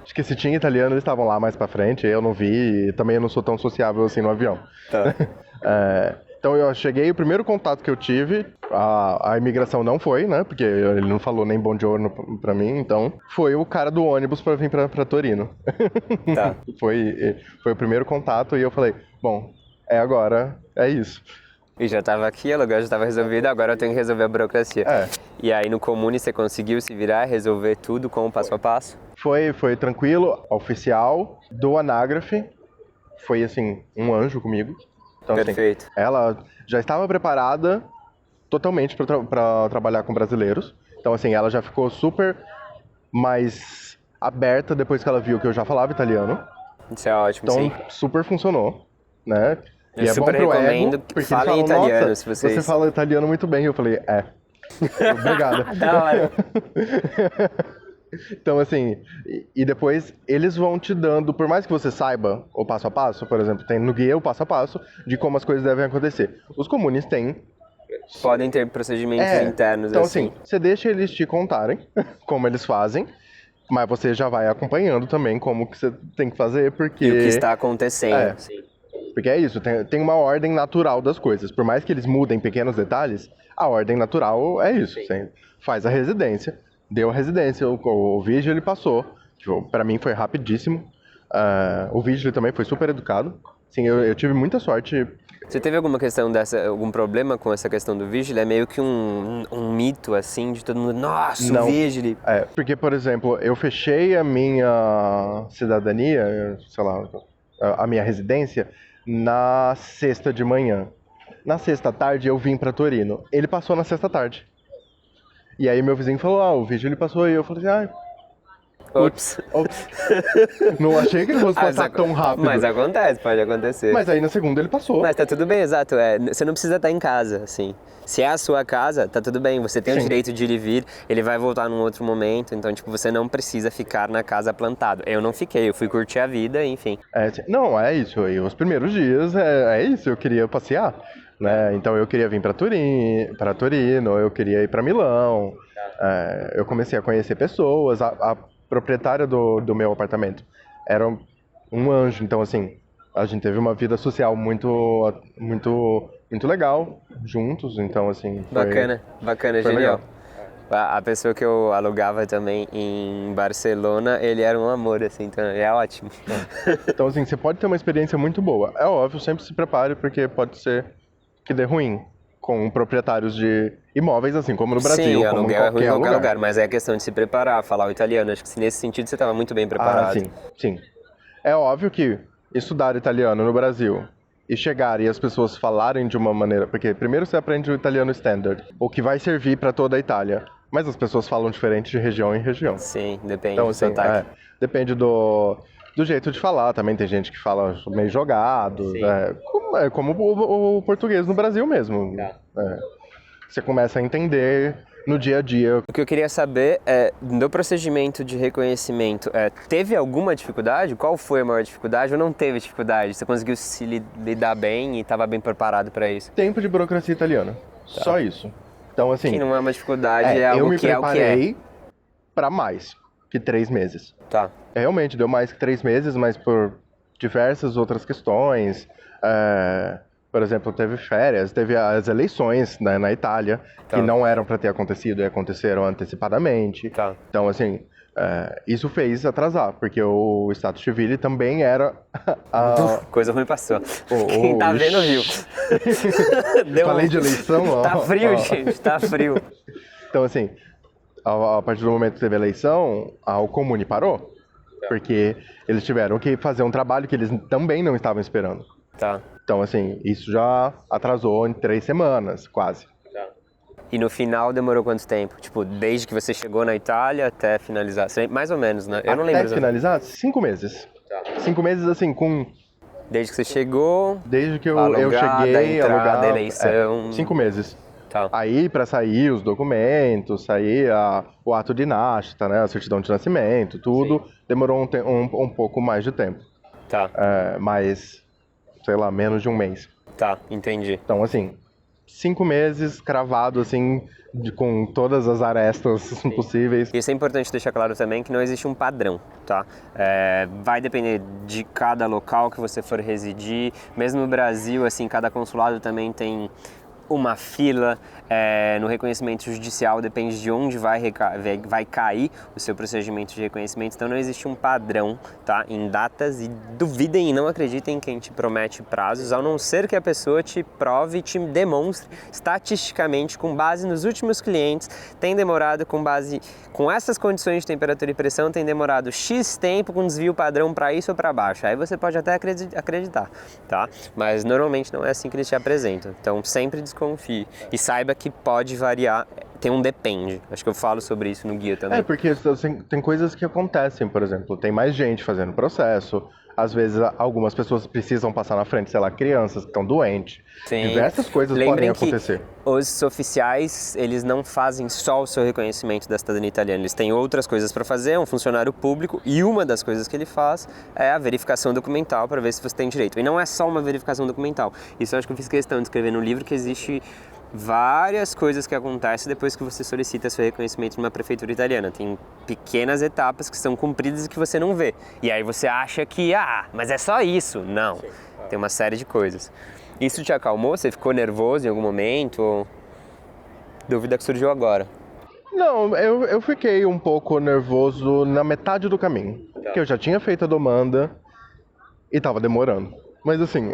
Acho que se tinha italiano, eles estavam lá mais pra frente, eu não vi, e também eu não sou tão sociável assim no avião. Tá. Então eu cheguei, o primeiro contato que eu tive, a imigração não foi, né? Porque ele não falou nem bom giorno pra mim, então foi o cara do ônibus pra vir pra Torino. Tá. Foi o primeiro contato e eu falei, bom, é agora, é isso. E já tava aqui, a lugar já tava resolvido, agora eu tenho que resolver a burocracia. E aí no Comune você conseguiu se virar, resolver tudo com o passo a passo? Foi tranquilo, oficial, do Anagrafe, foi assim, um anjo comigo. Então, Perfeito. Assim, ela já estava preparada totalmente para trabalhar com brasileiros. Então, assim, ela já ficou super mais aberta depois que ela viu que eu já falava italiano. Isso é ótimo, então, sim. super funcionou, né? Eu e é super bom pro recomendo ego, que porque falem eles falam, italiano, nossa, se vocês... você fala italiano muito bem. Eu falei, obrigada. Da hora. Então, assim, e depois eles vão te dando, por mais que você saiba o passo a passo, por exemplo, tem no guia o passo a passo de como as coisas devem acontecer. Os comunes têm. Podem ter procedimentos internos, então, assim. você deixa eles te contarem como eles fazem, mas você já vai acompanhando também como que você tem que fazer, porque... E o que está acontecendo, sim. Porque é isso, tem uma ordem natural das coisas. Por mais que eles mudem pequenos detalhes, a ordem natural é isso. Você faz a residência, deu a residência, o Vigil ele passou. Tipo, pra mim foi rapidíssimo. O Vigil também foi super educado. Sim, eu tive muita sorte. Você teve alguma questão algum problema com essa questão do Vigil? É meio que um mito, assim, de todo mundo, nossa, Não. o Vigil. Porque, por exemplo, eu fechei a minha cidadania, sei lá, a minha residência, na sexta de manhã. Na sexta tarde eu vim pra Torino. Ele passou na sexta tarde. E aí meu vizinho falou, o Vigil ele passou, e eu falei assim, Ops. Não achei que ele fosse passar tão rápido. Mas acontece, pode acontecer. Mas aí na segunda ele passou. Mas tá tudo bem, exato. Você não precisa estar em casa, assim. Se é a sua casa, tá tudo bem. Você tem o direito de ir e vir. Ele vai voltar num outro momento. Então, tipo, você não precisa ficar na casa plantado. Eu não fiquei, eu fui curtir a vida, enfim. Não, é isso. E os primeiros dias é isso. Eu queria passear, né? Então eu queria vir para Torino, eu queria ir para Milão. Eu comecei a conhecer pessoas. A proprietária do meu apartamento era um anjo. Então, assim, a gente teve uma vida social muito legal juntos. Então, assim, Bacana, foi genial. legal. A pessoa que eu alugava também em Barcelona, ele era um amor, assim, então é ótimo. Então, assim, você pode ter uma experiência muito boa. É óbvio, sempre se prepare, porque pode ser que dê ruim com proprietários de imóveis, assim como no Brasil, Sim, como aluguel em é ruim em qualquer lugar. lugar, mas é questão de se preparar, falar o italiano. Acho que nesse sentido você estava muito bem preparado. Sim. É óbvio que estudar italiano no Brasil e chegar e as pessoas falarem de uma maneira... Porque primeiro você aprende o italiano standard, o que vai servir para toda a Itália. Mas as pessoas falam diferente de região em região. Sim, depende então, do assim, sotaque. Depende do jeito de falar. Também tem gente que fala meio jogado. Como o português no Brasil mesmo. Você começa a entender no dia a dia. O que eu queria saber é, no procedimento de reconhecimento, teve alguma dificuldade? Qual foi a maior dificuldade ou não teve dificuldade? Você conseguiu se lidar bem e estava bem preparado para isso? Tempo de burocracia italiana. Tá. Só isso. Então, assim... Que não é uma dificuldade, é algo que é o que é. Eu me preparei para mais que 3 meses. Tá. Realmente, deu mais que 3 meses, mas por diversas outras questões. Por exemplo, teve férias, teve as eleições, né, na Itália, que não eram para ter acontecido e aconteceram antecipadamente. Tá. Então, assim, isso fez atrasar, porque o Stato Civile também era... Coisa ruim passou. Quem tá vendo viu. Falei de eleição, Tá frio, gente, tá frio. Então, assim, a partir do momento que teve a eleição, o Comune parou, porque eles tiveram que fazer um trabalho que eles também não estavam esperando. Tá. Então, assim, isso já atrasou em 3 semanas, quase. Tá. E no final demorou quanto tempo? Tipo, desde que você chegou na Itália até finalizar? Mais ou menos, né? Eu não lembro. Até finalizar, 5 meses. Tá. 5 meses, assim, com... Desde que você chegou... Desde que eu cheguei, alugada, eleição... 5 meses. Tá. Aí, para sair os documentos, sair o ato de nascita, né, a certidão de nascimento, tudo, demorou um pouco mais de tempo. Tá. Mas, sei lá, menos de um mês. Tá, entendi. Então, assim, 5 meses cravado, assim, com todas as arestas possíveis. Isso é importante deixar claro também que não existe um padrão, tá? Vai depender de cada local que você for residir. Mesmo no Brasil, assim, cada consulado também tem uma fila. No reconhecimento judicial depende de onde vai cair o seu procedimento de reconhecimento, então não existe um padrão, tá, em datas, e duvidem e não acreditem em quem te promete prazos, ao não ser que a pessoa te prove e te demonstre estatisticamente, com base nos últimos clientes, tem demorado com essas condições de temperatura e pressão, tem demorado X tempo com desvio padrão para isso ou para baixo. Aí você pode até acreditar, tá? Mas normalmente não é assim que eles te apresentam, então sempre desconfie e saiba que pode variar, tem um depende. Acho que eu falo sobre isso no guia também. Porque tem coisas que acontecem, por exemplo, tem mais gente fazendo processo, às vezes algumas pessoas precisam passar na frente, sei lá, crianças que estão doentes. Sim. Diversas coisas podem acontecer. Que os oficiais, eles não fazem só o seu reconhecimento da cidadania italiana, eles têm outras coisas para fazer, é um funcionário público, e uma das coisas que ele faz é a verificação documental para ver se você tem direito. E não é só uma verificação documental. Isso eu acho que eu fiz questão de escrever no livro, que existe várias coisas que acontecem depois que você solicita seu reconhecimento numa prefeitura italiana. Tem pequenas etapas que são cumpridas e que você não vê. E aí você acha que, mas é só isso. Não, tem uma série de coisas. Isso te acalmou? Você ficou nervoso em algum momento? Ou dúvida que surgiu agora? Não, eu fiquei um pouco nervoso na metade do caminho. Porque eu já tinha feito a demanda e tava demorando. Mas assim,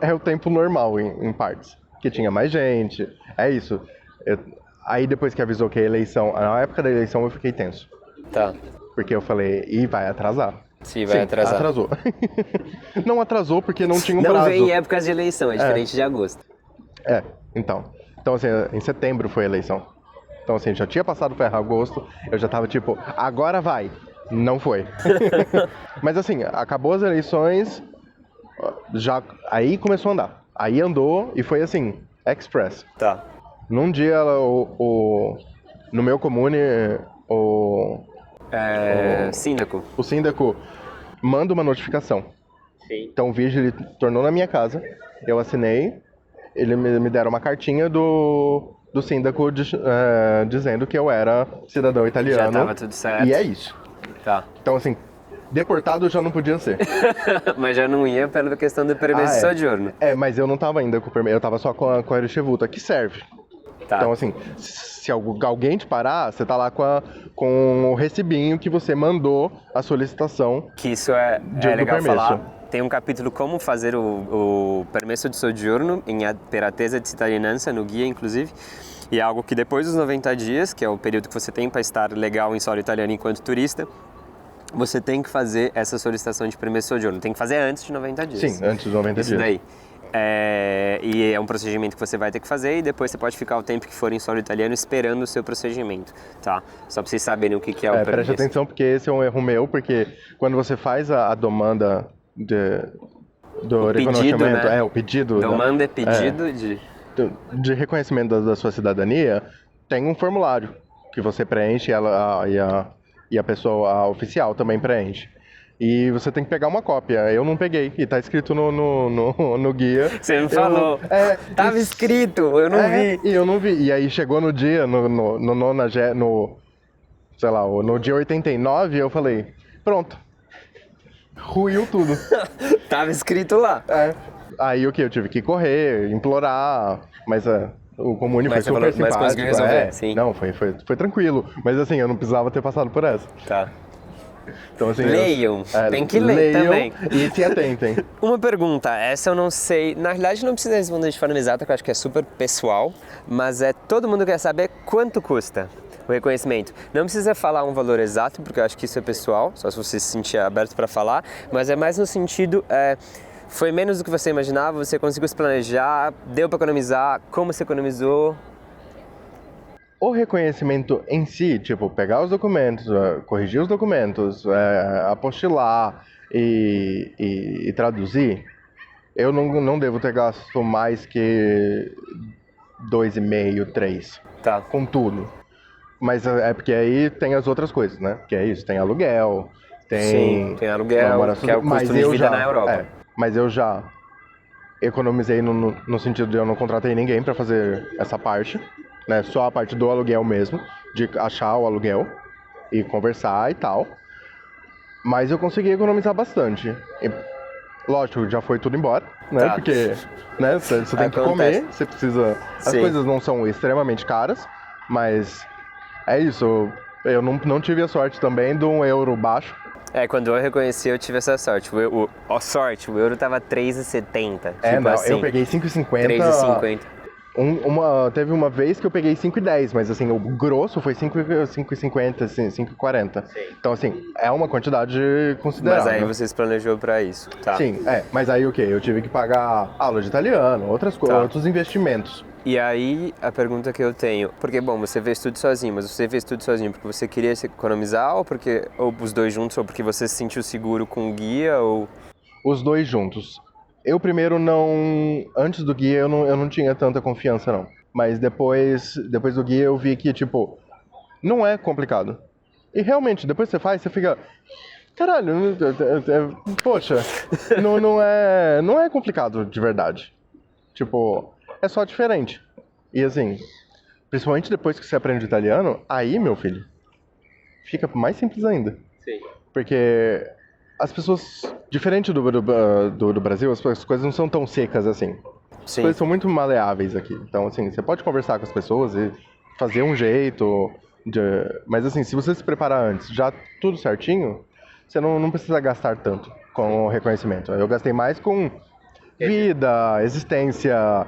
é o tempo normal em partes. Que tinha mais gente, é isso. Aí depois que avisou que a eleição, na época da eleição eu fiquei tenso. Tá. Porque eu falei, vai atrasar. Sim, vai atrasar. Atrasou. Não atrasou porque não tinha um prazo. Não vem em épocas de eleição, é diferente de agosto. Então assim, em setembro foi a eleição. Então assim, já tinha passado para agosto, eu já tava tipo, agora vai. Não foi. Mas assim, acabou as eleições, já aí começou a andar. Aí andou e foi assim, express. Tá. Num dia, no meu comune, Síndaco. o síndaco manda uma notificação. Sim. Então o vídeo ele tornou na minha casa, eu assinei, ele me deram uma cartinha do síndaco dizendo que eu era cidadão italiano. Já tava tudo certo. E é isso. Tá. Então assim, deportado já não podia ser. Mas já não ia pela questão do permesso de sojourno. Mas eu não tava ainda com o permesso, eu tava só com a Ricevuta, que serve. Tá. Então assim, se alguém te parar, você tá lá com o recibinho que você mandou a solicitação. Que isso é legal falar. Tem um capítulo como fazer o permesso de soggiorno em per attesa di cittadinanza, no guia inclusive. E é algo que depois dos 90 dias, que é o período que você tem para estar legal em solo italiano enquanto turista, você tem que fazer essa solicitação de permesso de soggiorno. Tem que fazer antes de 90 dias. Sim, antes dos 90 dias. Isso daí. E é um procedimento que você vai ter que fazer e depois você pode ficar o tempo que for em solo italiano esperando o seu procedimento, tá? Só para vocês saberem o que é o permesso. Preste atenção porque esse é um erro meu, porque quando você faz a demanda do reconhecimento, né? O pedido. Demanda é pedido de reconhecimento da sua cidadania, tem um formulário que você preenche e a pessoa oficial também preenche. E você tem que pegar uma cópia. Eu não peguei. E tá escrito no guia. Você me falou. Tava escrito, eu não vi. E eu não vi. E aí chegou no dia, no dia 89, eu falei, pronto. Ruiu tudo. Tava escrito lá. Aí o que? Eu tive que correr, implorar, mas o comune foi super simpático. Mas conseguiu resolver, sim. Não, foi tranquilo. Mas assim, eu não precisava ter passado por essa. Tá. Então, assim, leiam, tem que ler também. E se atentem. Uma pergunta, essa eu não sei, na realidade não precisa responder de forma exata, que eu acho que é super pessoal, mas todo mundo quer saber quanto custa o reconhecimento. Não precisa falar um valor exato, porque eu acho que isso é pessoal, só se você se sentir aberto para falar, mas é mais no sentido, foi menos do que você imaginava, você conseguiu se planejar, deu para economizar, como você economizou? O reconhecimento em si, tipo, pegar os documentos, corrigir os documentos, apostilar e traduzir, eu não devo ter gasto mais que 2,5, 3, Tá. com tudo. Mas é porque aí tem as outras coisas, né? Que é isso, tem aluguel, Sim, tem aluguel, que é o custo de vida na Europa. Mas eu já economizei no sentido de eu não contratei ninguém para fazer essa parte, né? Só a parte do aluguel mesmo, de achar o aluguel e conversar e tal. Mas eu consegui economizar bastante. E, lógico, já foi tudo embora, né? Tá. Porque, né, você tem que comer, você precisa... As Sim. coisas não são extremamente caras, mas é isso. Eu não tive a sorte também de um euro baixo. Quando eu reconheci, eu tive essa sorte. O euro tava 3,70. Não, assim, eu peguei 5,50. 3,50. Teve uma vez que eu peguei 5,10, mas assim, o grosso foi 5,50, assim, 5,40. Então, assim, é uma quantidade considerável. Mas aí você se planejou pra isso, tá? Sim, mas aí o quê? Eu tive que pagar aula de italiano, outras coisas, outros investimentos. E aí, a pergunta que eu tenho, porque, bom, você fez tudo sozinho, mas você fez tudo sozinho porque você queria se economizar, ou os dois juntos, ou porque você se sentiu seguro com o guia, ou... Os dois juntos. Eu primeiro antes do guia eu não tinha tanta confiança não. Mas depois do guia eu vi que, tipo, não é complicado. E realmente, depois que você faz, você fica... Caralho, poxa, não é complicado de verdade. Tipo, é só diferente. E assim, principalmente depois que você aprende italiano, aí, meu filho, fica mais simples ainda. Sim. Porque as pessoas, diferente do Brasil, as coisas não são tão secas assim. As Sim. coisas são muito maleáveis aqui. Então, assim, você pode conversar com as pessoas e fazer um jeito. Mas, assim, se você se preparar antes, já tudo certinho, você não precisa gastar tanto com o reconhecimento. Eu gastei mais com vida, existência,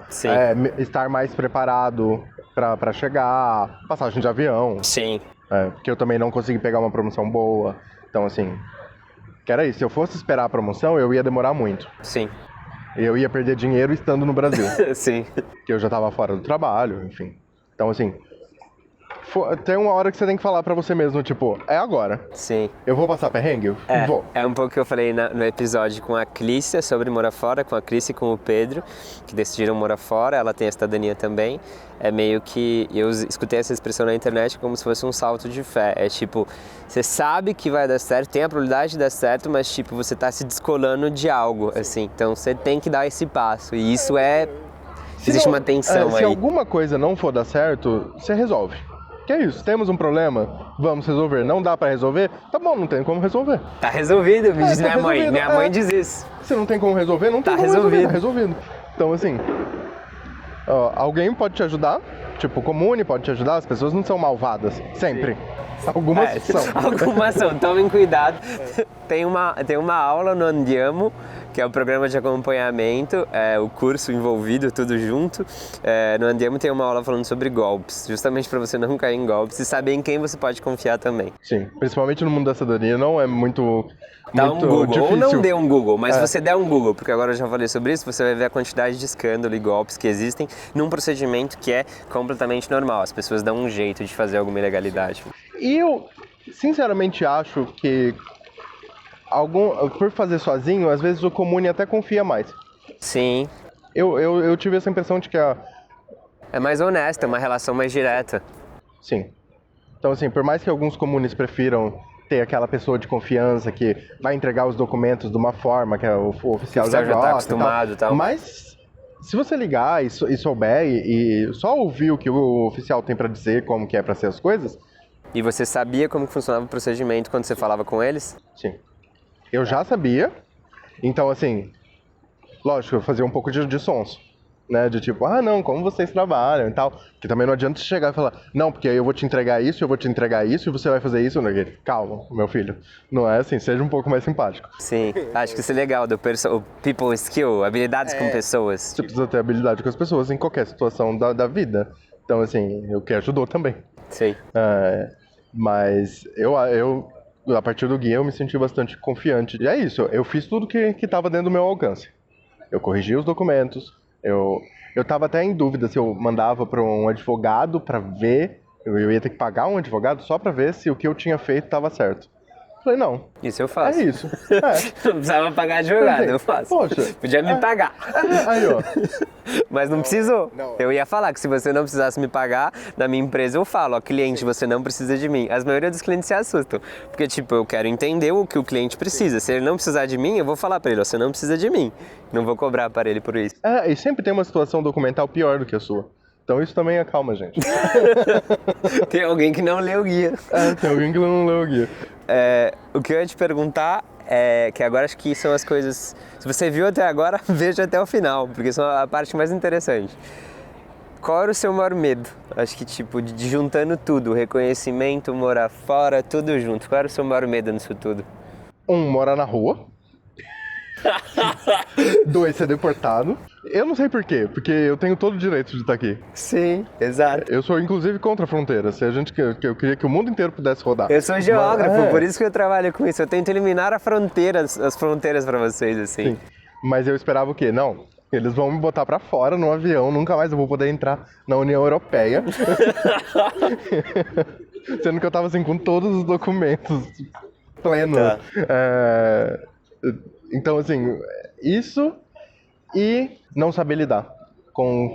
estar mais preparado para chegar, passagem de avião. Sim. Porque eu também não consegui pegar uma promoção boa. Então, assim, que era isso. Se eu fosse esperar a promoção, eu ia demorar muito. Sim. Eu ia perder dinheiro estando no Brasil. Sim. Que eu já tava fora do trabalho, enfim. Então, assim, tem uma hora que você tem que falar pra você mesmo, tipo, é agora. Sim. Eu vou passar perrengue? Vou. É um pouco que eu falei no episódio com a Clícia sobre morar fora, com a Clícia e com o Pedro, que decidiram morar fora, ela tem a cidadania também. É meio que, eu escutei essa expressão na internet como se fosse um salto de fé. É tipo, você sabe que vai dar certo, tem a probabilidade de dar certo, mas tipo, você tá se descolando de algo, assim. Então você tem que dar esse passo, e isso existe uma tensão aí. Se alguma coisa não for dar certo, você resolve. Que é isso, temos um problema, vamos resolver. Não dá pra resolver? Tá bom, não tem como resolver. Tá resolvido, me diz minha mãe. Minha mãe diz isso. Se não tem como resolver, não tem como resolver, tá resolvido. Então, assim, alguém pode te ajudar, tipo, o Comune pode te ajudar, as pessoas não são malvadas, sempre. Sim. Algumas são. Algumas são, tomem cuidado. Tem uma aula no Andiamo, que é o programa de acompanhamento, o curso envolvido, tudo junto. No Andiamo tem uma aula falando sobre golpes, justamente para você não cair em golpes e saber em quem você pode confiar também. Sim, principalmente no mundo da cidadania não é muito Dá um Google, difícil. Ou não dê um Google, mas se você der um Google, porque agora eu já falei sobre isso, você vai ver a quantidade de escândalo e golpes que existem num procedimento que é completamente normal. As pessoas dão um jeito de fazer alguma ilegalidade. E eu, sinceramente, acho que por fazer sozinho, às vezes o Comune até confia mais. Sim. Eu tive essa impressão de que é mais honesto, é uma relação mais direta. Sim. Então, assim, por mais que alguns comunes prefiram ter aquela pessoa de confiança que vai entregar os documentos de uma forma que o oficial já tá acostumado e tal. Mas se você ligar e souber e só ouvir o que o oficial tem pra dizer, como que é pra ser as coisas... E você sabia como funcionava o procedimento quando você falava com eles? Sim. Eu já sabia. Então, assim, lógico, eu fazia um pouco de sonso, né? De tipo, não, como vocês trabalham e tal. Que também não adianta você chegar e falar, não, porque eu vou te entregar isso, eu vou te entregar isso, e você vai fazer isso. Calma, meu filho. Não é assim, seja um pouco mais simpático. Sim, acho que isso é legal, o people skill, habilidades com pessoas. Você precisa ter habilidade com as pessoas em qualquer situação da vida. Então, assim, o que ajudou também. Sim. Mas a partir do guia, eu me senti bastante confiante. E é isso, eu fiz tudo que estava dentro do meu alcance. Eu corrigi os documentos, eu estava até em dúvida se eu mandava para um advogado para ver, eu ia ter que pagar um advogado só para ver se o que eu tinha feito estava certo. Falei, não. Isso eu faço. É isso. Não precisava pagar advogado, eu faço. Poxa. Podia me pagar. Aí, ó. Mas não precisou. não. Eu ia falar que se você não precisasse me pagar, na minha empresa eu falo, ó, cliente, você não precisa de mim. As maioria dos clientes se assustam. Porque, tipo, eu quero entender o que o cliente precisa. Se ele não precisar de mim, eu vou falar pra ele, ó, você não precisa de mim. Não vou cobrar para ele por isso. E sempre tem uma situação documental pior do que a sua. Então isso também acalma a gente. Tem alguém que não leu o guia. Tem alguém que não leu o guia. O que eu ia te perguntar é que agora acho que são as coisas... Se você viu até agora, veja até o final, porque são a parte mais interessante. Qual era o seu maior medo? Acho que, tipo, de juntando tudo, reconhecimento, morar fora, tudo junto. Qual era o seu maior medo nisso tudo? 1, morar na rua. 2, ser deportado. Eu não sei por quê, porque eu tenho todo o direito de estar aqui. Sim, exato. Eu sou, inclusive, contra a fronteira. Se a gente eu queria que o mundo inteiro pudesse rodar. Eu sou geógrafo, por isso que eu trabalho com isso. Eu tento eliminar as fronteiras pra vocês, assim. Sim. Mas eu esperava o quê? Não. Eles vão me botar pra fora no avião, nunca mais eu vou poder entrar na União Europeia. Sendo que eu tava assim com todos os documentos plenos. Tá. Então, assim, isso e não saber lidar com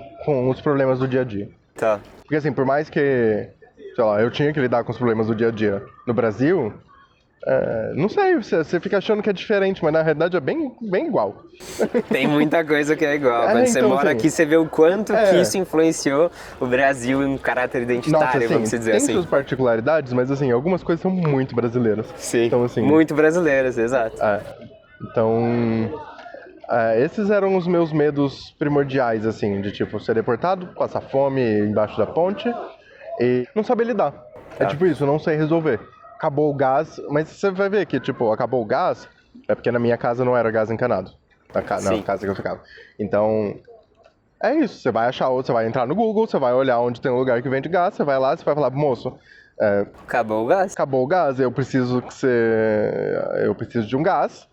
os problemas do dia a dia. Tá. Porque assim, por mais que, sei lá, eu tinha que lidar com os problemas do dia a dia no Brasil, não sei, você fica achando que é diferente, mas na realidade é bem igual. Tem muita coisa que é igual. Quando você então, mora assim, aqui, você vê o quanto que isso influenciou o Brasil em um caráter identitário, Nossa, assim, vamos dizer tem assim. suas particularidades, mas assim, algumas coisas são muito brasileiras. Sim, Então, assim, muito brasileiras, exato. Então, esses eram os meus medos primordiais, assim, de tipo, ser deportado, passar fome embaixo da ponte e não saber lidar. É tipo isso, não sei resolver. Acabou o gás, mas você vai ver que, tipo, acabou o gás, é porque na minha casa não era gás encanado. Na casa que eu ficava. Então, é isso, você vai achar outro, você vai entrar no Google, você vai olhar onde tem um lugar que vende gás, você vai lá, você vai falar, moço, Acabou o gás? acabou o gás, eu preciso de um gás.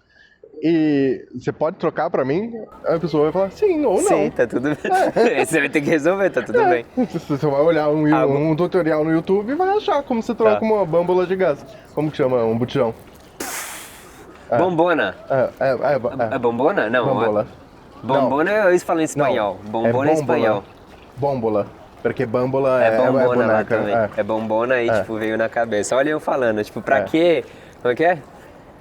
E você pode trocar pra mim? A pessoa vai falar sim ou não. Sim, tá tudo bem. Você vai ter que resolver, tá tudo bem. Você vai olhar um tutorial no YouTube e vai achar como você troca uma bâmbola de gás. Como que chama? Um botijão. Bombona. É bombona? Não. Bambola. Bombona eu falo em espanhol. Bombona é espanhol. Bômbola. Porque bambola é bombona lá boneca. também. É bombona e, tipo, veio na cabeça. Olha eu falando, tipo, pra quê? Como é que é?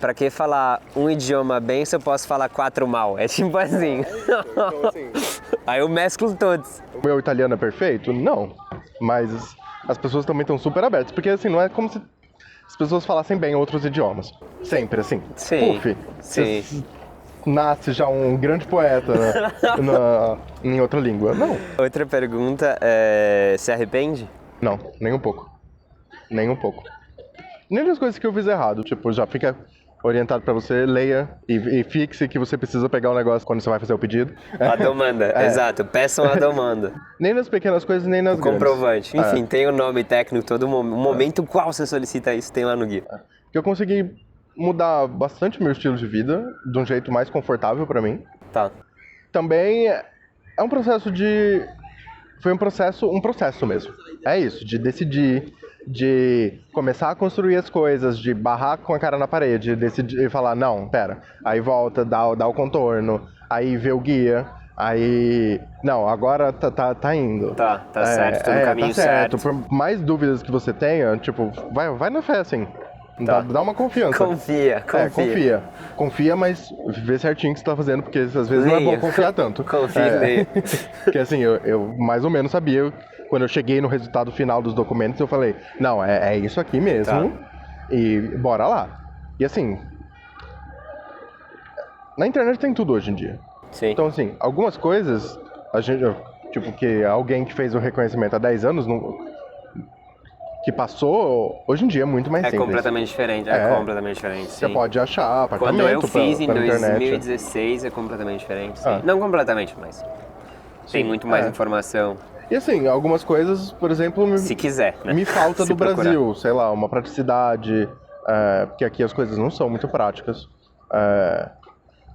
Pra que falar um idioma bem se eu posso falar 4 mal? É tipo assim. Então, assim, Aí eu mesclo todos. o meu italiano é perfeito? Não. Mas as pessoas também estão super abertas. Porque assim, não é como se as pessoas falassem bem outros idiomas. Sempre, assim. Sim. Puf, Sim. você nasce já um grande poeta em outra língua. Não. Outra pergunta se arrepende? Não, nem um pouco. Nem um pouco. Nem das coisas que eu fiz errado. Tipo, já fica orientado pra você, leia e fixe que você precisa pegar o negócio quando você vai fazer o pedido. A domanda, exato. Peçam a domanda. Nem nas pequenas coisas, nem nas grandes. Comprovante. Enfim, tem o nome técnico, todo o momento qual você solicita isso, tem lá no guia. Eu consegui mudar bastante meu estilo de vida de um jeito mais confortável pra mim. Tá. Também é um processo de... Foi um processo mesmo. É isso, de decidir, de começar a construir as coisas, de barrar com a cara na parede, decidir e falar, não, pera, aí volta, dá o contorno, aí vê o guia, aí, não, agora tá indo. Tá certo, tô no caminho tá certo. certo. Por mais dúvidas que você tenha, tipo, vai na fé, assim. Tá. Dá uma confiança. Confia. Confia, mas vê certinho o que você tá fazendo, porque às vezes não é bom confiar tanto. Confia. Porque assim, eu mais ou menos sabia, quando eu cheguei no resultado final dos documentos, eu falei, não, é isso aqui mesmo, e bora lá. E assim, na internet tem tudo hoje em dia. Sim. Então assim, algumas coisas, a gente, tipo, que alguém que fez o reconhecimento há 10 anos, que passou, hoje em dia é muito mais simples. Completamente diferente, completamente diferente, sim. Você pode achar apartamento Quando eu fiz em pela internet. 2016 é completamente diferente, sim. Não completamente, mas tem muito mais informação. E assim, algumas coisas, por exemplo, Se quiser, né? me falta Se do procurar. Brasil, sei lá, uma praticidade, porque aqui as coisas não são muito práticas.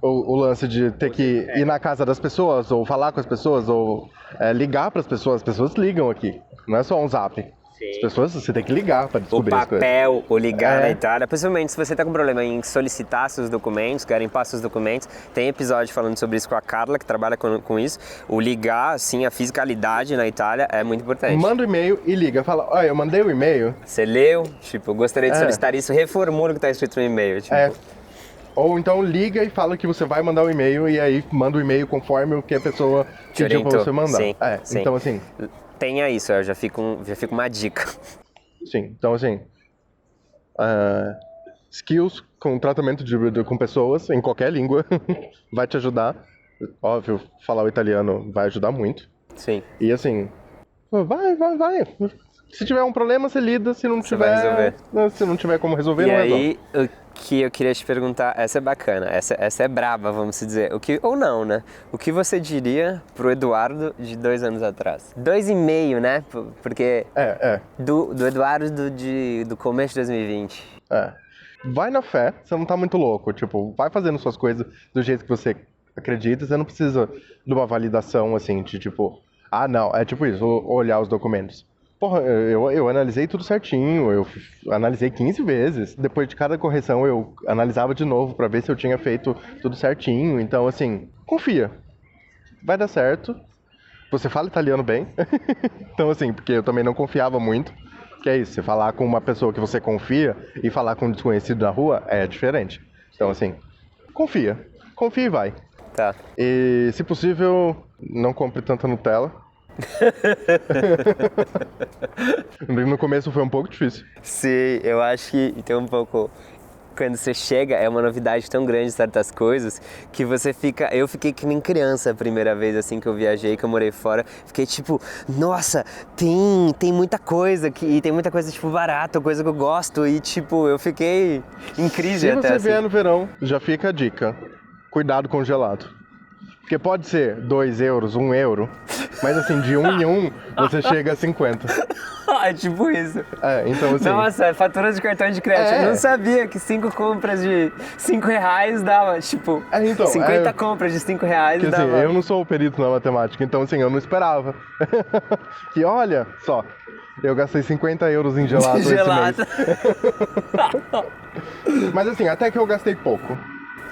O lance de ter que ir na casa das pessoas, ou falar com as pessoas, ou ligar para as pessoas ligam aqui, não é só um zap. As pessoas, você tem que ligar para O descobrir as coisas. papel, o ligar É. na Itália, principalmente se você tá com problema em solicitar seus documentos, garimpar seus documentos, tem episódio falando sobre isso com a Carla, que trabalha com isso. O ligar, assim, a fiscalidade na Itália é muito importante. Manda um e-mail e liga. Fala, olha, eu mandei o e-mail. Você leu, tipo, eu gostaria de É. solicitar isso, reformula o que tá escrito no e-mail, tipo. É. Ou então liga e fala que você vai mandar um e-mail e aí manda o e-mail conforme o que a pessoa Te pediu pra orientou. você mandar. Sim, É, sim. então assim, Tenha isso, já fica uma dica. sim, então assim, skills com tratamento com pessoas em qualquer língua vai te ajudar. Óbvio, falar o italiano vai ajudar muito. Sim. E assim, vai. Se tiver um problema, você lida. Se não Você vai tiver, resolver. se não tiver como resolver, E não resolve. aí, o que eu queria te perguntar, essa é bacana, essa é braba, vamos dizer. Ou não, né? O que você diria pro Eduardo de 2 anos atrás? 2,5, né? Porque do Eduardo do começo de 2020. Vai na fé, você não tá muito louco. Tipo, vai fazendo suas coisas do jeito que você acredita. Você não precisa de uma validação, assim, de tipo... Ah, não, é tipo isso, olhar os documentos. Porra, eu analisei tudo certinho, eu analisei 15 vezes. Depois de cada correção, eu analisava de novo pra ver se eu tinha feito tudo certinho. Então, assim, confia. Vai dar certo. Você fala italiano bem. Então, assim, porque eu também não confiava muito. Que é isso, você falar com uma pessoa que você confia e falar com um desconhecido na rua é diferente. Então, assim, confia. Confia e vai. Tá. E, se possível, não compre tanta Nutella. No começo foi um pouco difícil. Sim, eu acho que tem um pouco... Quando você chega, é uma novidade tão grande certas coisas que você fica... Eu fiquei que nem criança a primeira vez assim que eu viajei, que eu morei fora. Fiquei tipo, nossa, tem muita coisa aqui, e tem muita coisa tipo barata, coisa que eu gosto. E tipo, eu fiquei em crise até Se você assim. vier no verão, já fica a dica. Cuidado com o gelado. Porque pode ser 2 euros, 1 euro, mas assim, de 1 em 1, você chega a 50. É tipo isso. Então assim... Nossa, fatura de cartão de crédito. É. Eu não sabia que 5 compras de R$5 dava, tipo, então, 50 compras de R$5 Porque assim, dava. eu não sou o perito na matemática, então assim, eu não esperava. Que olha só, eu gastei 50 euros em gelado esse mês. Mas assim, até que eu gastei pouco.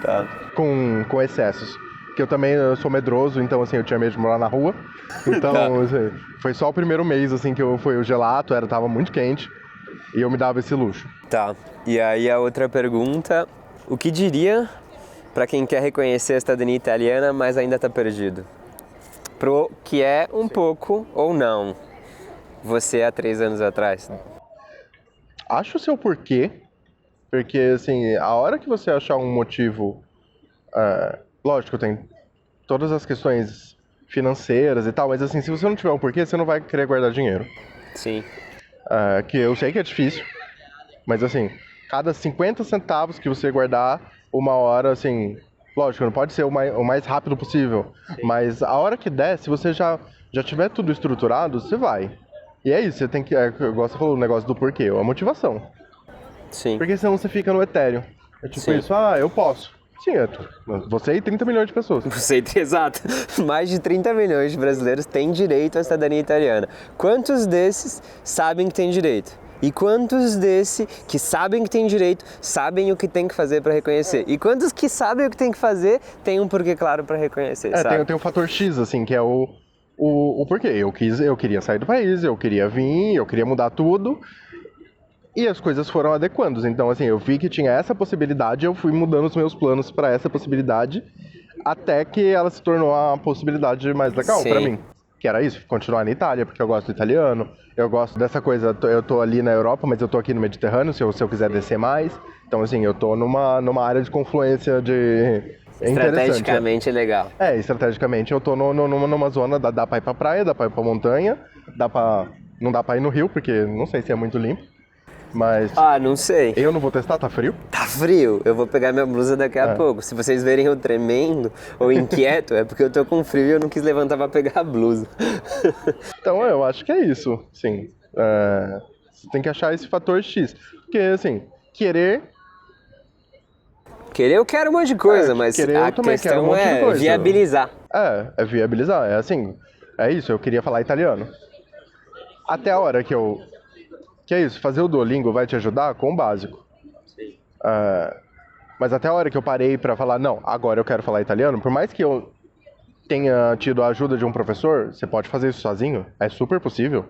Tá. Com excessos. Que eu sou medroso, então assim, eu tinha medo de morar na rua. Então, assim, foi só o primeiro mês assim que foi o gelato, tava muito quente. E eu me dava esse luxo. Tá. E aí a outra pergunta, o que diria pra quem quer reconhecer a cidadania italiana, mas ainda tá perdido? Pro que é um pouco ou não você há 3 anos atrás? Acho o seu porquê, porque assim, a hora que você achar um motivo, lógico, tem todas as questões financeiras e tal, mas assim, se você não tiver um porquê, você não vai querer guardar dinheiro. Sim. Que eu sei que é difícil, mas assim, cada 50 centavos que você guardar, uma hora, assim, lógico, não pode ser o mais rápido possível, mas a hora que der, se você já tiver tudo estruturado, você vai. E é isso, você tem que, igual você falou, o negócio do porquê, a motivação. Sim. Porque senão você fica no etéreo. É tipo Sim. isso, eu posso. Sim, você e 30 milhões de pessoas. Você, exato. Mais de 30 milhões de brasileiros têm direito à cidadania italiana. Quantos desses sabem que têm direito? E quantos desses que sabem que têm direito, sabem o que tem que fazer para reconhecer? E quantos que sabem o que tem que fazer, têm um porquê claro para reconhecer, sabe? Tem o fator X, assim, que é o porquê. Eu queria sair do país, eu queria vir, eu queria mudar tudo. E as coisas foram adequando. Então, assim, eu vi que tinha essa possibilidade, eu fui mudando os meus planos para essa possibilidade, até que ela se tornou a possibilidade mais legal para mim. Que era isso, continuar na Itália, porque eu gosto do italiano, eu gosto dessa coisa, eu tô ali na Europa, mas eu tô aqui no Mediterrâneo, se eu quiser descer mais. Então, assim, eu tô numa área de confluência de... Estrategicamente é legal. Estrategicamente eu tô numa zona, dá pra ir pra praia, dá pra ir pra montanha, não dá pra ir no rio, porque não sei se é muito limpo. Mas... não sei. Eu não vou testar, tá frio? Tá frio, eu vou pegar minha blusa daqui a pouco. Se vocês verem eu tremendo ou inquieto, é porque eu tô com frio e eu não quis levantar pra pegar a blusa. Então eu acho que é isso, sim. Você tem que achar esse fator X. Porque, assim, querer eu quero um monte de coisa, mas a questão é viabilizar. É viabilizar. É assim, é isso, eu queria falar italiano. Até a hora que eu Que é isso, fazer o Duolingo vai te ajudar com o básico. Sim. Mas até a hora que eu parei pra falar, não, agora eu quero falar italiano, por mais que eu tenha tido a ajuda de um professor, você pode fazer isso sozinho, é super possível.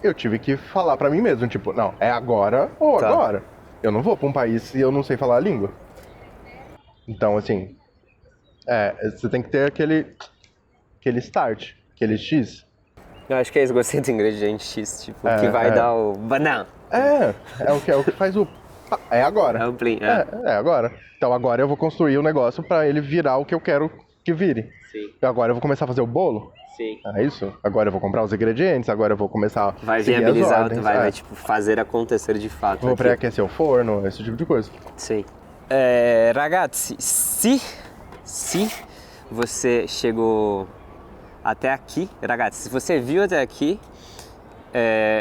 Eu tive que falar pra mim mesmo, tipo, não, é agora ou Tá. agora. Eu não vou pra um país se eu não sei falar a língua. Então, assim, você tem que ter aquele start, aquele X. Eu acho que é isso, gostei do ingrediente X, tipo, que vai dar o banana. É o que faz o... É agora. É o plim, É agora. Então agora eu vou construir o negócio pra ele virar o que eu quero que vire. Sim, Agora eu vou começar a fazer o bolo. sim. É isso? Agora eu vou comprar os ingredientes, agora eu vou começar Vai a seguir as viabilizar, ordens. vai tipo, fazer acontecer de fato. Vou aqui. pré-aquecer o forno, esse tipo de coisa. Sim. Ragazzi, se você chegou até aqui, ragazzi, se você viu até aqui,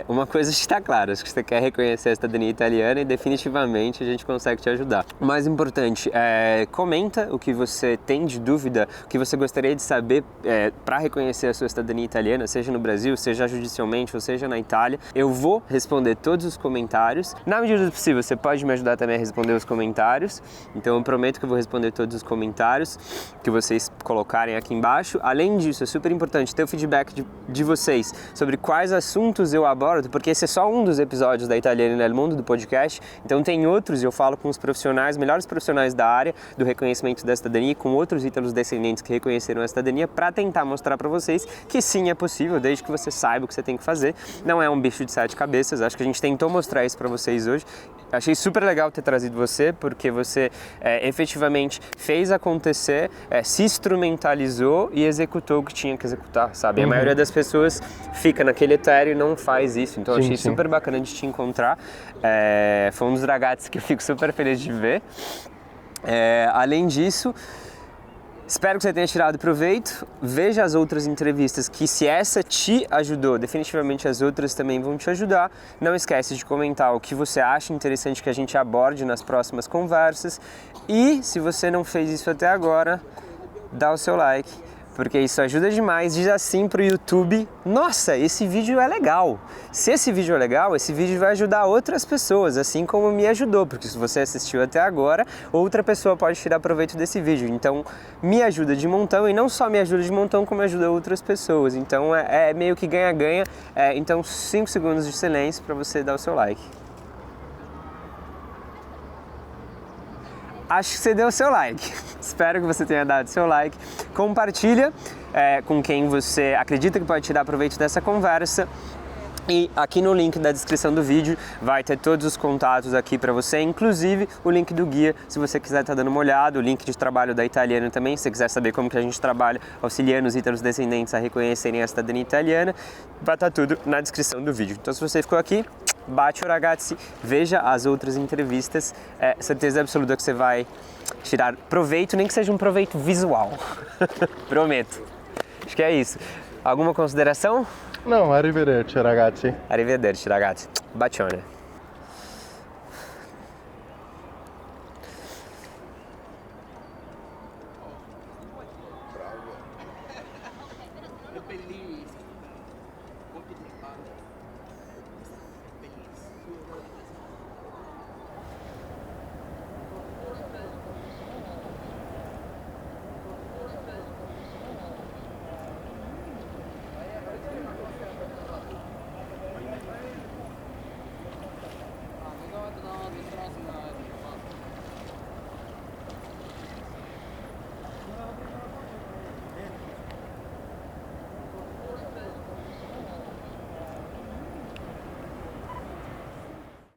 uma coisa está clara, acho que você quer reconhecer a cidadania italiana e definitivamente a gente consegue te ajudar. O mais importante, comenta o que você tem de dúvida, o que você gostaria de saber para reconhecer a sua cidadania italiana, seja no Brasil, seja judicialmente ou seja na Itália. Eu vou responder todos os comentários. Na medida do possível, você pode me ajudar também a responder os comentários. Então eu prometo que eu vou responder todos os comentários que vocês colocarem aqui embaixo. Além disso, é super importante ter o feedback de vocês sobre quais assuntos eu abordo, porque esse é só um dos episódios da Italiana nel Mundo, do podcast. Então tem outros, eu falo com os profissionais, melhores profissionais da área do reconhecimento da cidadania, com outros ítalos descendentes que reconheceram a cidadania, para tentar mostrar para vocês que sim, é possível, desde que você saiba o que você tem que fazer. Não é um bicho de 7 cabeças, acho que a gente tentou mostrar isso para vocês hoje. Achei super legal ter trazido você, porque você efetivamente fez acontecer, se instrumentalizou e executou o que tinha que executar, sabe? A maioria das pessoas fica naquele etéreo e não faz isso, então achei super bacana de te encontrar. Foi um dos ragazzi que eu fico super feliz de ver. Além disso, espero que você tenha tirado proveito. Veja as outras entrevistas, que se essa te ajudou, definitivamente as outras também vão te ajudar. Não esquece de comentar o que você acha interessante que a gente aborde nas próximas conversas. E se você não fez isso até agora, dá o seu like, porque isso ajuda demais. Diz assim pro YouTube: nossa, esse vídeo é legal. Se esse vídeo é legal, esse vídeo vai ajudar outras pessoas, assim como me ajudou, porque se você assistiu até agora, outra pessoa pode tirar proveito desse vídeo. Então me ajuda de montão, e não só me ajuda de montão, como ajuda outras pessoas. Então é meio que ganha-ganha. Então 5 segundos de silêncio para você dar o seu like. Acho que você deu o seu like. Espero que você tenha dado seu like. Compartilha com quem você acredita que pode tirar proveito dessa conversa. E aqui no link da descrição do vídeo vai ter todos os contatos aqui para você, inclusive o link do guia, se você quiser estar dando uma olhada, o link de trabalho da Italiana também, se você quiser saber como que a gente trabalha auxiliando os ítalos descendentes a reconhecerem a cidadania italiana, vai estar tudo na descrição do vídeo. Então se você ficou aqui, bate o ragazzi, veja as outras entrevistas, certeza absoluta que você vai tirar proveito, nem que seja um proveito visual. Prometo. Acho que é isso. Alguma consideração? Não, arrivederci, ragazzi. Arrivederci, ragazzi. Bacione. È bellissimo. Molto simpatico.